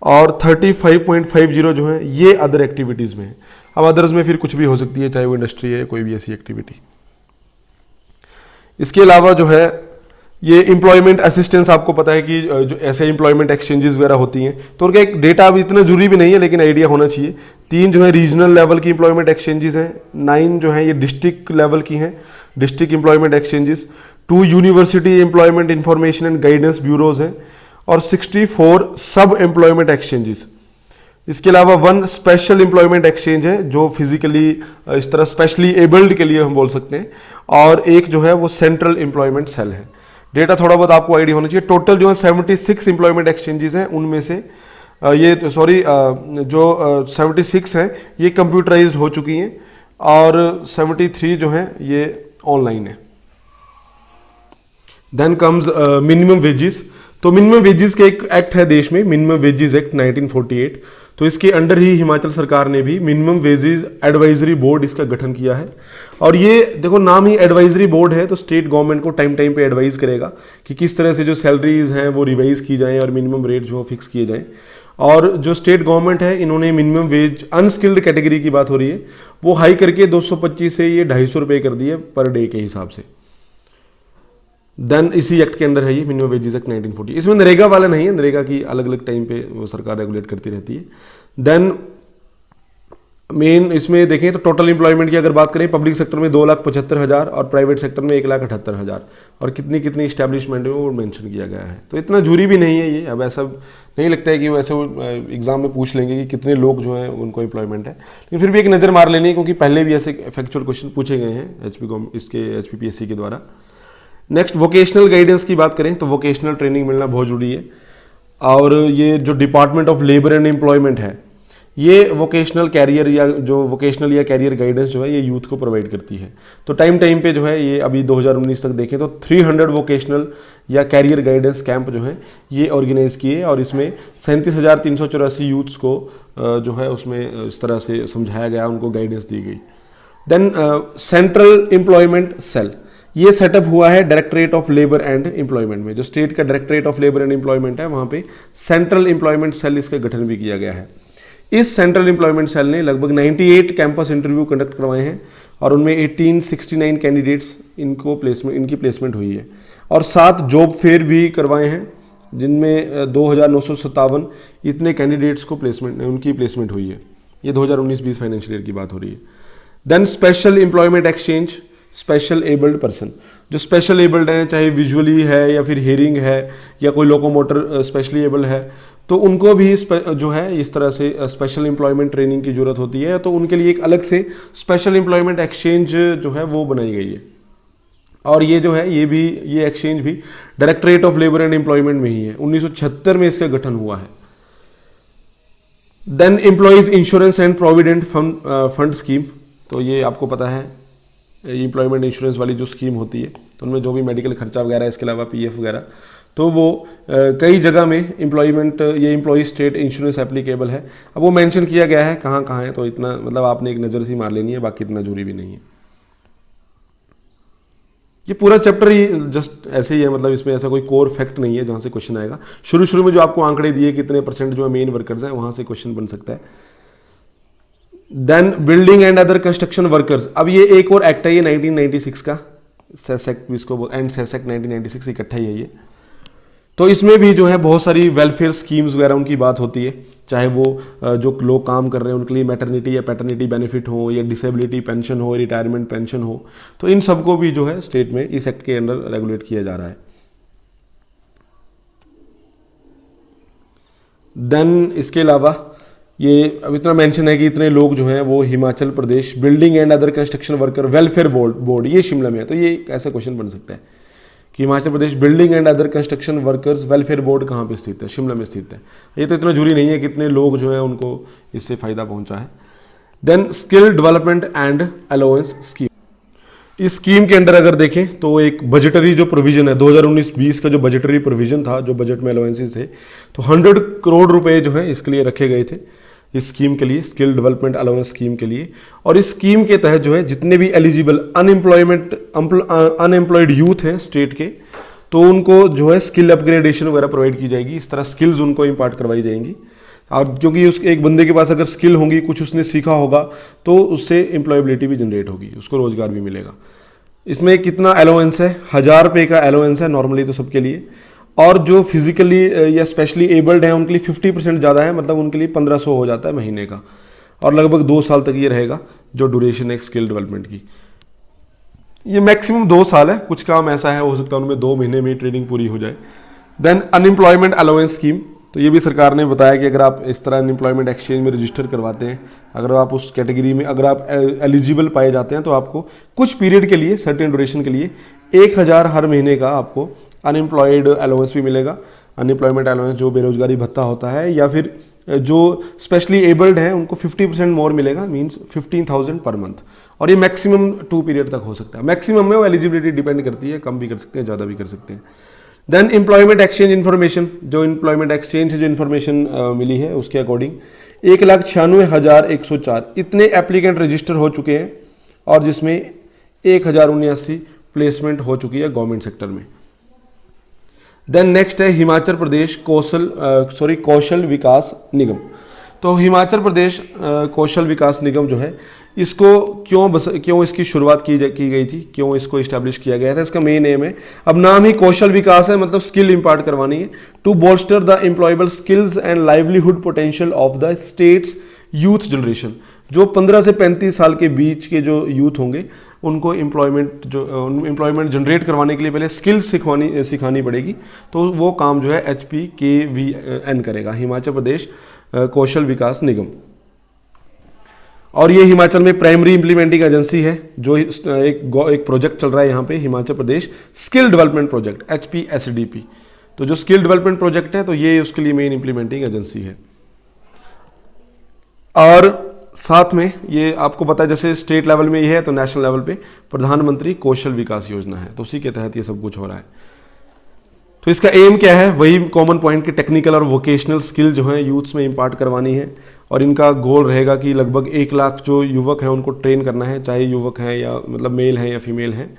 और 35.50 जो है ये अदर एक्टिविटीज़ में है। अब अदर्स में फिर कुछ भी हो सकती है, चाहे वो इंडस्ट्री है कोई भी ऐसी एक्टिविटी। इसके अलावा जो है ये एम्प्लॉयमेंट असिस्टेंस, आपको पता है कि जो ऐसे एम्प्लॉयमेंट एक्सचेंजेस वगैरह होती हैं तो उनका एक डेटा अभी इतना जरूरी भी नहीं है लेकिन आइडिया होना चाहिए। 3 जो है रीजनल लेवल की एम्प्लॉयमेंट एक्सचेंजेस हैं, 9 जो है ये डिस्ट्रिक्ट लेवल की हैं, district employment exchanges, 2 university employment information and guidance bureaus हैं और 64 सब एम्प्लॉयमेंट एक्सचेंजेस। इसके अलावा 1 स्पेशल एम्प्लॉयमेंट एक्सचेंज है जो फिजिकली इस तरह स्पेशली एबल्ड के लिए हम बोल सकते हैं, और एक जो है वो सेंट्रल एम्प्लॉयमेंट सेल है। डेटा थोड़ा बहुत आपको आइडिया होना चाहिए। टोटल जो है 76 एम्प्लॉयमेंट एक्सचेंजेस हैं, उनमें से जो 76 हैं ये कंप्यूटराइज्ड हो चुकी हैं और 73 जो हैं ये ऑनलाइन है। Then comes minimum wages. तो मिनिमम वेजेस का एक एक्ट है देश में, मिनिमम वेजेस एक्ट 1948। तो इसके अंडर ही हिमाचल सरकार ने भी मिनिमम वेजेस एडवाइजरी बोर्ड इसका गठन किया है। और ये देखो नाम ही एडवाइजरी बोर्ड है, तो स्टेट गवर्नमेंट को टाइम टाइम पे एडवाइज करेगा कि किस तरह से जो सैलरीज हैं वो रिवाइज की जाएं और मिनिमम रेट जो फिक्स किए जाएं। और जो स्टेट गवर्नमेंट है इन्होंने मिनिमम वेज अनस्किल्ड कैटेगरी की बात हो रही है वो हाई करके 225 से ये 250 रुपये कर दिए पर डे के हिसाब से। देन इसी एक्ट के अंदर है ये मिनिमम वेजेस एक्ट 1940। इसमें नरेगा वाला नहीं है, नरेगा की अलग अलग टाइम पे वो सरकार रेगुलेट करती रहती है। देन मेन इसमें देखें तो टोटल एम्प्लॉयमेंट की अगर बात करें पब्लिक सेक्टर में 2,75,000 और प्राइवेट सेक्टर में 1,78,000 और कितनी कितनी इस्टेब्लिशमेंट है वो मेंशन किया गया है। तो इतना जरूरी भी नहीं है ये, अब ऐसा नहीं लगता है कि वो ऐसे एग्जाम में पूछ लेंगे कि कितने लोग जो हैं उनको एम्प्लॉयमेंट है, लेकिन फिर भी एक नज़र मार लेनी है क्योंकि पहले भी ऐसे फैक्चुअल क्वेश्चन पूछे गए हैं HPPSC के द्वारा। नेक्स्ट वोकेशनल गाइडेंस की बात करें तो वोकेशनल ट्रेनिंग मिलना बहुत जरूरी है। और ये जो department of labour and employment है ये वोकेशनल कैरियर या जो वोकेशनल या कैरियर गाइडेंस जो है ये यूथ को प्रोवाइड करती है। तो टाइम टाइम पे जो है ये अभी 2019 तक देखें तो 300 वोकेशनल या कैरियर गाइडेंस कैंप जो है ये ऑर्गेनाइज किए और इसमें 37,384 यूथ्स को जो है उसमें इस तरह से समझाया गया, उनको गाइडेंस दी गई। देन सेंट्रल एम्प्लॉयमेंट सेल, ये सेटअप हुआ है directorate of labour and employment में। जो स्टेट का directorate of labour and employment है वहाँ पे सेंट्रल एम्प्लॉयमेंट सेल इसका गठन भी किया गया है। इस सेंट्रल एम्प्लॉयमेंट सेल ने लगभग 98 कैंपस इंटरव्यू कंडक्ट करवाए हैं और उनमें 1869 कैंडिडेट्स इनकी प्लेसमेंट हुई है और 7 जॉब फेयर भी करवाए हैं जिनमें 2,957 इतने कैंडिडेट्स को उनकी प्लेसमेंट हुई है। ये 2019-20 फाइनेंशियल ईयर की बात हो रही है। Then special employment exchange, special abled person, जो स्पेशल एबल्ड हैं चाहे विजुअली है या फिर हियरिंग है या कोई लोकोमोटर स्पेशली एबल्ड है, तो उनको भी जो है इस तरह से स्पेशल एम्प्लॉयमेंट ट्रेनिंग की जरूरत होती है, तो उनके लिए एक अलग से स्पेशल एम्प्लॉयमेंट एक्सचेंज जो है वो बनाई गई है। और ये जो है ये एक्सचेंज भी directorate of labour and employment में ही है। 1976 में इसका गठन हुआ है। Then employees insurance and provident fund scheme, तो ये आपको पता है एम्प्लॉयमेंट इंश्योरेंस वाली जो स्कीम होती है तो उनमें जो भी मेडिकल खर्चा वगैरह, इसके अलावा पीएफ वगैरह, तो वो कई जगह में ये एम्प्लॉय स्टेट इंश्योरेंस एप्लीकेबल है। अब वो मेंशन किया गया है कहाँ कहाँ है, तो इतना मतलब आपने एक नज़र से मार लेनी है, बाकी इतना जरूरी भी नहीं है। ये पूरा चैप्टर ही जस्ट ऐसे ही है, मतलब इसमें ऐसा कोई कोर फैक्ट नहीं है जहाँ से क्वेश्चन आएगा। शुरू में जो आपको आंकड़े दिए कितने परसेंट जो मेन वर्कर्स हैं वहाँ से क्वेश्चन बन सकता है। Then building and other construction workers, अब ये एक और एक्ट है ये 1996 का, सेसेक इसको एंड सेसेक 1996 इकट्ठा ही है ये। तो इसमें भी जो है बहुत सारी वेलफेयर स्कीम्स वगैरह उनकी बात होती है, चाहे वो जो लोग काम कर रहे हैं उनके लिए मैटरनिटी या पैटर्निटी बेनिफिट हो या डिसेबिलिटी पेंशन हो, रिटायरमेंट पेंशन हो, तो इन सबको भी जो है स्टेट में इस एक्ट के अंडर रेगुलेट किया जा रहा है। देन इसके अलावा ये अब इतना मेंशन है कि इतने लोग जो हैं वो Himachal Pradesh building and other construction worker welfare board ये शिमला में है। तो ये ऐसा क्वेश्चन बन सकता है कि Himachal Pradesh building and other construction workers welfare board कहाँ पे स्थित है, शिमला में स्थित है। ये तो इतना जरूरी नहीं है कितने लोग जो है उनको इससे फायदा पहुंचा है। Then skill development and allowance scheme, इस स्कीम के अंडर अगर देखें तो एक बजटरी जो प्रोविजन है 2019-20 का जो बजटरी प्रोविजन था, जो बजट में अलाउंसेस थे, तो 100 करोड़ रुपए जो है इसके लिए रखे गए थे इस स्कीम के लिए, स्किल डेवलपमेंट अलाउंस स्कीम के लिए। और इस स्कीम के तहत जो है जितने भी एलिजिबल अनएम्प्लॉयड यूथ हैं स्टेट के, तो उनको जो है स्किल अपग्रेडेशन वगैरह प्रोवाइड की जाएगी। इस तरह स्किल्स उनको इम्पार्ट करवाई जाएंगी। अब क्योंकि उस एक बंदे के पास अगर स्किल होंगी, कुछ उसने सीखा होगा, तो उससे एम्प्लॉयबिलिटी भी जनरेट होगी, उसको रोजगार भी मिलेगा। इसमें कितना अलाउंस है, 1000 रुपये का अलाउंस है नॉर्मली तो सबके लिए, और जो फिजिकली या स्पेशली एबल्ड हैं उनके लिए 50% ज़्यादा है, मतलब उनके लिए 1500 हो जाता है महीने का, और लगभग 2 साल तक ये रहेगा जो ड्यूरेशन है स्किल डेवलपमेंट की। ये मैक्सिमम 2 साल है, कुछ काम ऐसा है हो सकता है उनमें 2 महीने में ट्रेनिंग पूरी हो जाए। देन अनएम्प्लॉयमेंट अलाउंस स्कीम, तो ये भी सरकार ने बताया कि अगर आप इस तरह अनएम्प्लॉयमेंट एक्सचेंज में रजिस्टर करवाते हैं, अगर आप उस कैटेगरी में अगर आप एलिजिबल पाए जाते हैं, तो आपको कुछ पीरियड के लिए, सर्टेन ड्यूरेशन के लिए 1000 हर महीने का आपको अनएम्प्लॉयड अलाउंस भी मिलेगा। अनएम्प्लॉयमेंट अलाउंस जो बेरोजगारी भत्ता होता है, या फिर जो स्पेशली एबल्ड हैं उनको 50% मोर मिलेगा, मींस 15,000 पर मंथ। और ये मैक्सिमम 2 पीरियड तक हो सकता है। मैक्सिमम में वो एलिजिबिलिटी डिपेंड करती है, कम भी कर सकते हैं, ज़्यादा भी कर सकते हैं। देन एम्प्लॉयमेंट एक्सचेंज इन्फॉर्मेशन, जो एम्प्लॉयमेंट एक्सचेंज से जो इन्फॉर्मेशन मिली है उसके अकॉर्डिंग 1,96,104 इतने एप्लीकेंट रजिस्टर हो चुके हैं, और जिसमें 1079 प्लेसमेंट हो चुकी है गवर्नमेंट सेक्टर में। देन नेक्स्ट है हिमाचल प्रदेश कौशल विकास निगम। तो हिमाचल प्रदेश कौशल विकास निगम जो है, इसको क्यों इसकी शुरुआत की गई थी, क्यों इसको इस्टेब्लिश किया गया था, इसका मेन एम है, अब नाम ही कौशल विकास है, मतलब स्किल इंपार्ट करवानी है, to bolster the employable skills and livelihood potential of the state's youth generation. जो 15 से 35 साल के बीच के जो यूथ होंगे उनको एम्प्लॉयमेंट जनरेट करवाने के लिए पहले स्किल्स सिखानी पड़ेगी। तो वो काम जो है HPKVN करेगा, हिमाचल प्रदेश कौशल विकास निगम। और ये हिमाचल में प्राइमरी इंप्लीमेंटिंग एजेंसी है, जो एक प्रोजेक्ट चल रहा है यहाँ पे, Himachal Pradesh skill development project HPSDP। तो जो स्किल डेवलपमेंट प्रोजेक्ट है, तो ये उसके लिए मेन इंप्लीमेंटिंग एजेंसी है। और साथ में ये आपको पता है जैसे स्टेट लेवल में ये है तो नेशनल लेवल पे प्रधानमंत्री कौशल विकास योजना है, तो उसी के तहत ये सब कुछ हो रहा है। तो इसका एम क्या है, वही कॉमन पॉइंट की टेक्निकल और वोकेशनल स्किल जो है यूथ्स में इम्पार्ट करवानी है, और इनका गोल रहेगा कि लगभग 1 लाख जो युवक हैं उनको ट्रेन करना है, चाहे युवक हैं या मतलब मेल हैं या फीमेल हैं।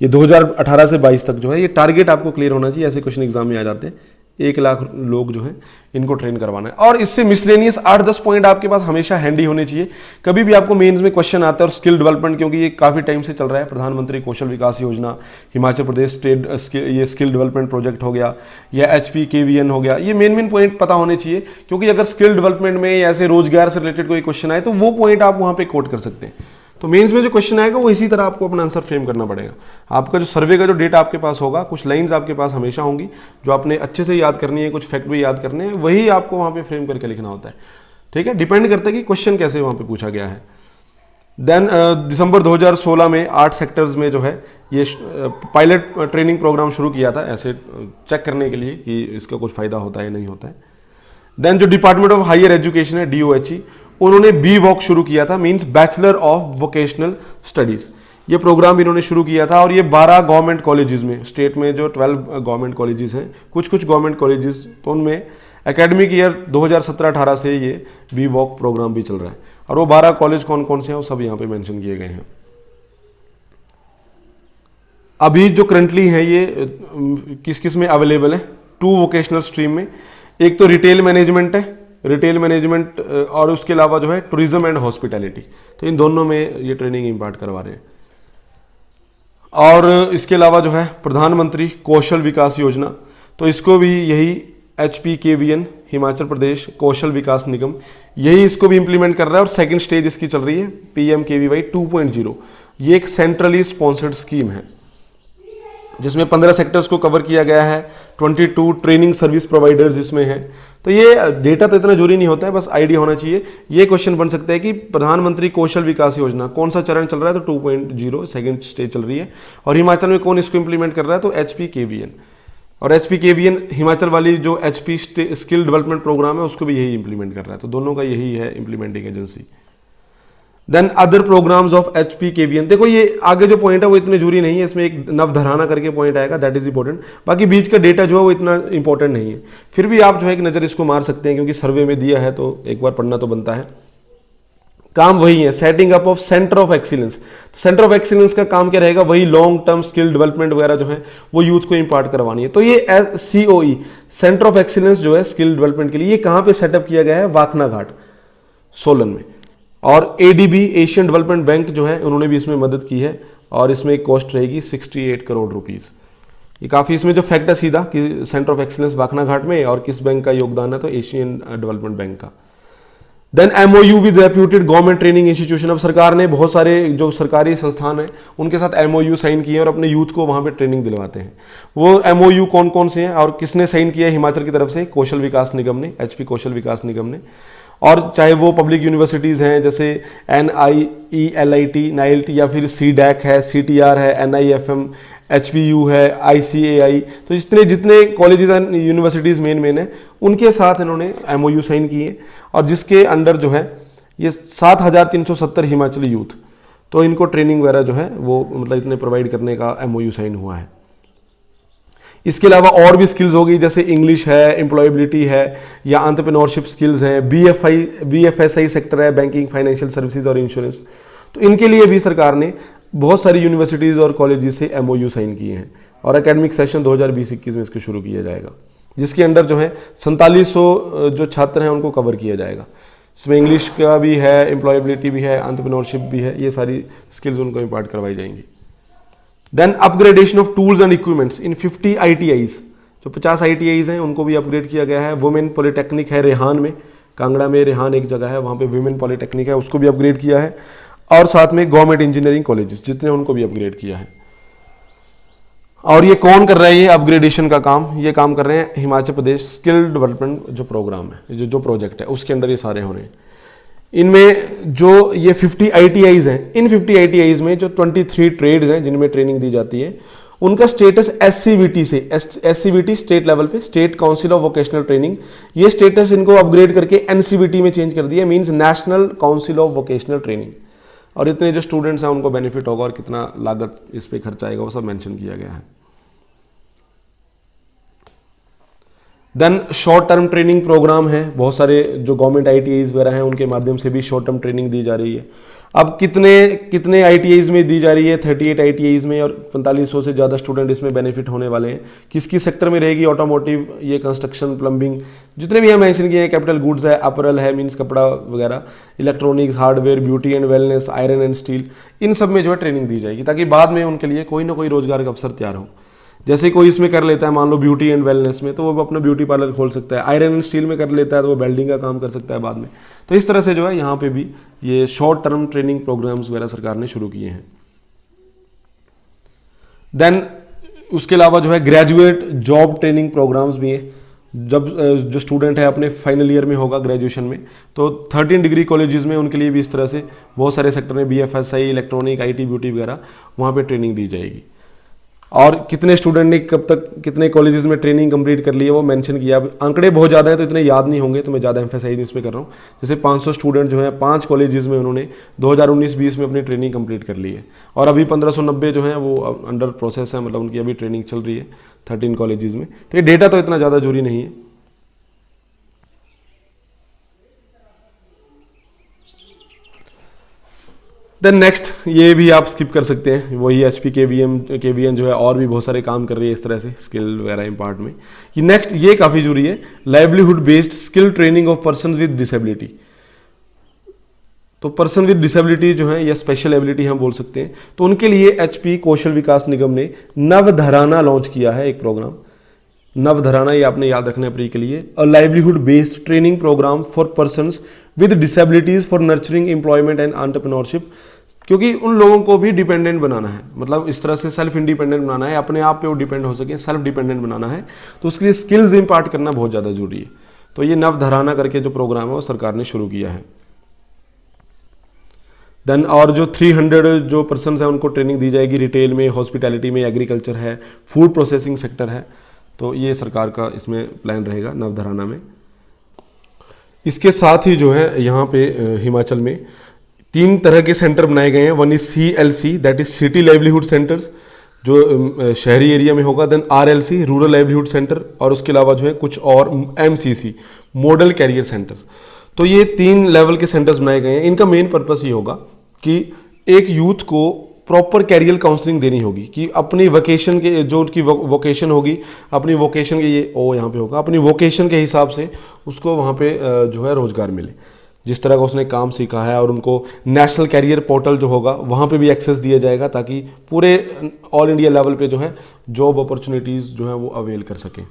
ये 2018 से 22 तक जो है ये टारगेट आपको क्लियर होना चाहिए, ऐसे क्वेश्चन एग्जाम में आ जाते हैं। 1 लाख लोग जो हैं इनको ट्रेन करवाना है, और इससे मिसलेनियस 8-10 पॉइंट आपके पास हमेशा हैंडी होने चाहिए। कभी भी आपको मेंस में क्वेश्चन आता है, और स्किल डेवलपमेंट क्योंकि ये काफ़ी टाइम से चल रहा है, प्रधानमंत्री कौशल विकास योजना, हिमाचल प्रदेश स्टेट ये स्किल डेवलपमेंट प्रोजेक्ट हो गया, या HPKVN हो गया, ये मेन पॉइंट पता होने चाहिए, क्योंकि अगर स्किल डेवलपमेंट में या ऐसे रोजगार से रिलेटेड कोई क्वेश्चन आए तो वो पॉइंट आप वहाँ पे कोट कर सकते हैं। तो मेंस में जो क्वेश्चन आएगा वो इसी तरह आपको अपना आंसर फ्रेम करना पड़ेगा। आपका जो सर्वे का जो डेटा आपके पास होगा, कुछ लाइंस आपके पास हमेशा होंगी जो आपने अच्छे से याद करनी है, कुछ फैक्ट भी याद करने हैं, वही आपको वहाँ पे फ्रेम करके लिखना होता है। ठीक है, डिपेंड करता है कि क्वेश्चन कैसे वहाँ पे पूछा गया है। देन दिसंबर 2016 में 8 सेक्टर्स में जो है ये पायलट ट्रेनिंग प्रोग्राम शुरू किया था, ऐसे चेक करने के लिए कि इसका कुछ फ़ायदा होता है नहीं होता है। देन जो डिपार्टमेंट ऑफ हायर एजुकेशन है DOHE, उन्होंने BVOC शुरू किया था, means bachelor of vocational studies. ये प्रोग्राम इन्होंने शुरू किया था, और ये 12 गवर्नमेंट कॉलेजेस में, स्टेट में जो 12 गवर्नमेंट कॉलेजेस हैं, कुछ गवर्नमेंट कॉलेजेस, तो उनमें एकेडमिक ईयर 2017-18 से ये BVOC प्रोग्राम भी चल रहा है, और वो 12 कॉलेज कौन कौन से हैं वो सब यहाँ पे मेंशन किए गए हैं। अभी जो करंटली है ये किस किस में अवेलेबल है, 2 वोकेशनल स्ट्रीम में। एक तो रिटेल मैनेजमेंट है, रिटेल मैनेजमेंट, और उसके अलावा जो है टूरिज्म एंड हॉस्पिटैलिटी, तो इन दोनों में ये ट्रेनिंग इम्पार्ट करवा रहे हैं। और इसके अलावा जो है प्रधानमंत्री कौशल विकास योजना, तो इसको भी यही HPKVN हिमाचल प्रदेश कौशल विकास निगम यही इसको भी इंप्लीमेंट कर रहा है, और सेकंड स्टेज इसकी चल रही है PMKVY 2.0। ये एक सेंट्रली स्पॉन्सर्ड स्कीम है जिसमें 15 सेक्टर्स को कवर किया गया है, 22 ट्रेनिंग सर्विस प्रोवाइडर्स इसमें हैं। तो ये डेटा तो इतना जरूरी नहीं होता है, बस आइडिया होना चाहिए। ये क्वेश्चन बन सकता है कि प्रधानमंत्री कौशल विकास योजना कौन सा चरण चल रहा है, तो 2.0 सेकंड स्टेज चल रही है, और हिमाचल में कौन इसको इंप्लीमेंट कर रहा है, तो HPKVN। और HPKVN हिमाचल वाली जो HP स्किल डेवलपमेंट प्रोग्राम है उसको भी यही इंप्लीमेंट कर रहा है, तो दोनों का यही है implementing agency. Then other programmes of HPKVN, देखो ये आगे जो पॉइंट है वो इतने जरूरी नहीं है, इसमें एक नवधराना करके पॉइंट आएगा, दैट इज इंपॉर्टेंट। बाकी बीच का डेटा जो है वो इतना इंपॉर्टेंट नहीं है, फिर भी आप जो है एक नज़र इसको मार सकते हैं, क्योंकि सर्वे में दिया है तो एक बार पढ़ना तो बनता है। काम वही है, setting up of centre of excellence. तो सेंटर ऑफ एक्सीलेंस का काम क्या रहेगा, वही लॉन्ग टर्म स्किल डेवलपमेंट वगैरह जो है वो यूथ को इंपार्ट करवानी है। तो ये COE सेंटर ऑफ एक्सीलेंस जो है स्किल डेवलपमेंट के लिए, ये कहाँ पे सेटअप किया गया है, वाखना घाट सोलन में। और ADB एशियन डेवलपमेंट बैंक जो है उन्होंने भी इसमें मदद की है, और इसमें एक कॉस्ट रहेगी 68 करोड़ रुपीज़। ये काफ़ी इसमें जो फैक्ट है सीधा कि centre of excellence Waknaghat में, और किस बैंक का योगदान है, तो एशियन डेवलपमेंट बैंक का। Then MOU with reputed government training institution. अब सरकार ने बहुत सारे जो सरकारी संस्थान हैं उनके साथ MOU साइन किए हैं, और अपने यूथ को वहाँ पे ट्रेनिंग दिलवाते हैं। वो MOU कौन कौन से हैं और किसने साइन किया है, हिमाचल की तरफ से कौशल विकास निगम ने, HP कौशल विकास निगम ने। और चाहे वो पब्लिक यूनिवर्सिटीज़ हैं जैसे NIELIT, NILT, या फिर CDAC है, CTR है, NIFM, HPU है, ICAI, तो जितने कॉलेजेस एंड यूनिवर्सिटीज़ मेन हैं उनके साथ इन्होंने MOU साइन किए, और जिसके अंडर जो है ये 7370 हिमाचली यूथ, तो इनको ट्रेनिंग वगैरह जो है वो मतलब इतने प्रोवाइड करने का MOU साइन हुआ है। इसके अलावा और भी स्किल्स होगी, जैसे इंग्लिश है, एम्प्लॉयबिलिटी है, या एंटरप्रेन्योरशिप स्किल्स हैं, BFSI सेक्टर है, बैंकिंग, फाइनेंशियल सर्विसेज और इंश्योरेंस। तो इनके लिए भी सरकार ने बहुत सारी यूनिवर्सिटीज़ और कॉलेजेस से MOU साइन किए हैं, और एकेडमिक सेशन 2020-21 में इसको शुरू किया जाएगा, जिसके अंडर जो है 4700 जो छात्र हैं उनको कवर किया जाएगा। इसमें इंग्लिश का भी है, एम्प्लॉयबिलिटी भी है, एंटरप्रेन्योरशिप भी है, ये सारी स्किल्स उनको इम्पार्ट करवाई जाएंगी। Then upgradation of tools and equipments in 50 ITIs, जो 50 ITIs हैं उनको भी अपग्रेड किया गया है। वुमेन पॉलिटेक्निक है रेहान में, कांगड़ा में रेहान एक जगह है, वहाँ पे वुमेन पॉलिटेक्निक है, उसको भी अपग्रेड किया है। और साथ में गवर्नमेंट इंजीनियरिंग कॉलेजेस जितने उनको भी अपग्रेड किया है। और ये कौन कर रहा है ये अपग्रेडेशन का काम, ये काम कर रहे हैं हिमाचल प्रदेश स्किल डेवलपमेंट जो प्रोग्राम है, जो प्रोजेक्ट है उसके अंडर ये सारे हो रहे हैं। इनमें जो ये 50 ITIs हैं, इन 50 ITIs में जो 23 ट्रेड्स हैं जिनमें ट्रेनिंग दी जाती है, उनका स्टेटस SCVT से, SCVT स्टेट लेवल पे, state council of vocational training, ये स्टेटस इनको अपग्रेड करके NCVT में चेंज कर दिया, means national council of vocational training. और इतने जो स्टूडेंट्स हैं उनको बेनिफिट होगा और कितना लागत इस पे खर्च आएगा वो सब मेंशन किया गया है। Then short term training programme है, बहुत सारे जो गवर्नमेंट ITIs वगैरह हैं उनके माध्यम से भी शॉर्ट टर्म ट्रेनिंग दी जा रही है। अब कितने ITIs में दी जा रही है, 38 ITIs में, और 4500 से ज़्यादा स्टूडेंट इसमें बेनिफिट होने वाले हैं। किस किस सेक्टर में रहेगी, ऑटोमोटिव, ये कंस्ट्रक्शन, प्लम्बिंग, जितने भी हम मेंशन किए हैं, कैपिटल गुड्स है, अपरल है मींस कपड़ा वगैरह, electronics, hardware, beauty and wellness, iron and steel, इन सब में जो है ट्रेनिंग दी जाएगी ताकि बाद में उनके लिए कोई ना कोई रोजगार का अवसर तैयार हो। जैसे कोई इसमें कर लेता है मान लो ब्यूटी एंड वेलनेस में, तो वो अपना ब्यूटी पार्लर खोल सकता है। आयरन एंड स्टील में कर लेता है तो वो वेल्डिंग का काम कर सकता है बाद में। तो इस तरह से जो है यहाँ पे भी ये शॉर्ट टर्म ट्रेनिंग प्रोग्राम्स वगैरह सरकार ने शुरू किए हैं। देन उसके अलावा जो है ग्रेजुएट जॉब ट्रेनिंग प्रोग्राम्स भी हैं। जब जो स्टूडेंट है अपने फाइनल ईयर में होगा ग्रेजुएशन में, तो 13 डिग्री कॉलेजेस में उनके लिए भी इस तरह से बहुत सारे सेक्टर में BFSI, इलेक्ट्रॉनिक, IT, ब्यूटी वगैरह वहाँ पे ट्रेनिंग दी जाएगी। और कितने स्टूडेंट ने कब तक कितने कॉलेजेस में ट्रेनिंग कंप्लीट कर ली है वो मेंशन किया। अब आंकड़े बहुत ज़्यादा हैं तो इतने याद नहीं होंगे, तो मैं ज़्यादा एम्फेसाइज इस पे कर रहा हूँ। जैसे 500 स्टूडेंट जो हैं 5 कॉलेजेस में उन्होंने 2019-20 में अपनी ट्रेनिंग कंप्लीट कर ली है, और अभी 1590 जो हैं वो अंडर प्रोसेस है, मतलब उनकी अभी ट्रेनिंग चल रही है 13 कॉलेजेस में। तो ये डेटा तो इतना ज़्यादा जरूरी नहीं है। देन नेक्स्ट, ये भी आप स्किप कर सकते हैं, वही HP KVN जो है, और भी बहुत सारे काम कर रही है इस तरह से स्किल वगैरह इम्पार्ट में। ये नेक्स्ट, ये काफ़ी जरूरी है, livelihood based skill training of person with disability. तो पर्सन विद डिसेबिलिटी जो है या स्पेशल एबिलिटी हम बोल सकते हैं, तो उनके लिए HP कौशल विकास निगम ने नवधराना लॉन्च किया है एक प्रोग्राम। नवधराना ये आपने याद रखना है प्री के लिए, a livelihood based training programme for persons with disabilities for nurturing employment and entrepreneurship. क्योंकि उन लोगों को भी डिपेंडेंट बनाना है, मतलब इस तरह से सेल्फ इंडिपेंडेंट बनाना है, अपने आप पे वो डिपेंड हो सके, सेल्फ डिपेंडेंट बनाना है, तो उसके लिए स्किल्स इम्पार्ट करना बहुत ज़्यादा जरूरी है। तो ये नवधराना करके जो प्रोग्राम है वो सरकार ने शुरू किया है। देन और जो 300 जो पर्सन है उनको ट्रेनिंग दी जाएगी रिटेल में, हॉस्पिटैलिटी में, एग्रीकल्चर है, फूड प्रोसेसिंग सेक्टर है। तो ये सरकार का इसमें प्लान रहेगा नवधराना में। इसके साथ ही जो है यहाँ पे हिमाचल में 3 तरह के सेंटर बनाए गए हैं। One is CLC, that is city livelihood centres, जो शहरी एरिया में होगा। Then RLC, rural livelihood centre, और उसके अलावा जो है कुछ और MCC, मॉडल कैरियर सेंटर्स। तो ये 3 लेवल के सेंटर्स बनाए गए हैं। इनका मेन पर्पस ये होगा कि एक यूथ को प्रॉपर कैरियर काउंसलिंग देनी होगी कि अपनी वोकेशन के जो उनकी वोकेशन होगी, अपनी वोकेशन के ये यहाँ पे होगा, अपनी वोकेशन के हिसाब से उसको वहाँ पे जो है रोजगार मिले, जिस तरह का उसने काम सीखा है। और उनको नेशनल कैरियर पोर्टल जो होगा वहाँ पे भी एक्सेस दिया जाएगा ताकि पूरे ऑल इंडिया लेवल पे जो है जॉब अपॉर्चुनिटीज़ जो है वो अवेल कर सकें।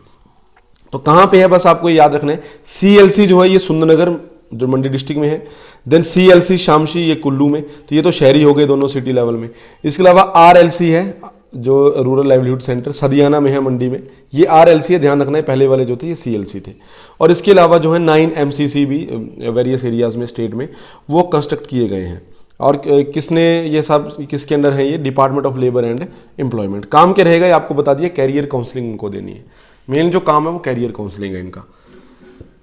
तो कहाँ पे है बस आपको याद रखना है, CLC जो है ये सुंदरनगर जो मंडी डिस्ट्रिक्ट में है। देन CLC शामशी, ये कुल्लू में। तो ये तो शहरी हो गए दोनों सिटी लेवल में। इसके अलावा RLC है जो रूरल लाइवलीहुड सेंटर, सदियाना में है मंडी में। ये RLC है, ध्यान रखना है, पहले वाले जो थे ये CLC थे। और इसके अलावा जो है 9 MCC भी वेरियस एरियाज में स्टेट में वो कंस्ट्रक्ट किए गए हैं। और किसने ये सब किसके अंडर है, ये department of labour and employment. काम क्या रहेगा ये आपको बता दिया, कैरियर काउंसलिंग इनको देनी है। मेन जो काम है वो कैरियर काउंसलिंग है इनका।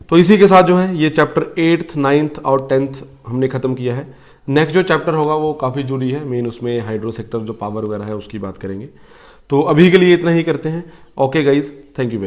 तो इसी के साथ जो है ये चैप्टर 8th, 9th और 10th हमने खत्म किया है। नेक्स्ट जो चैप्टर होगा वो काफ़ी जरूरी है, मेन उसमें हाइड्रो सेक्टर जो पावर वगैरह है उसकी बात करेंगे। तो अभी के लिए इतना ही करते हैं। Okay guys, thank you.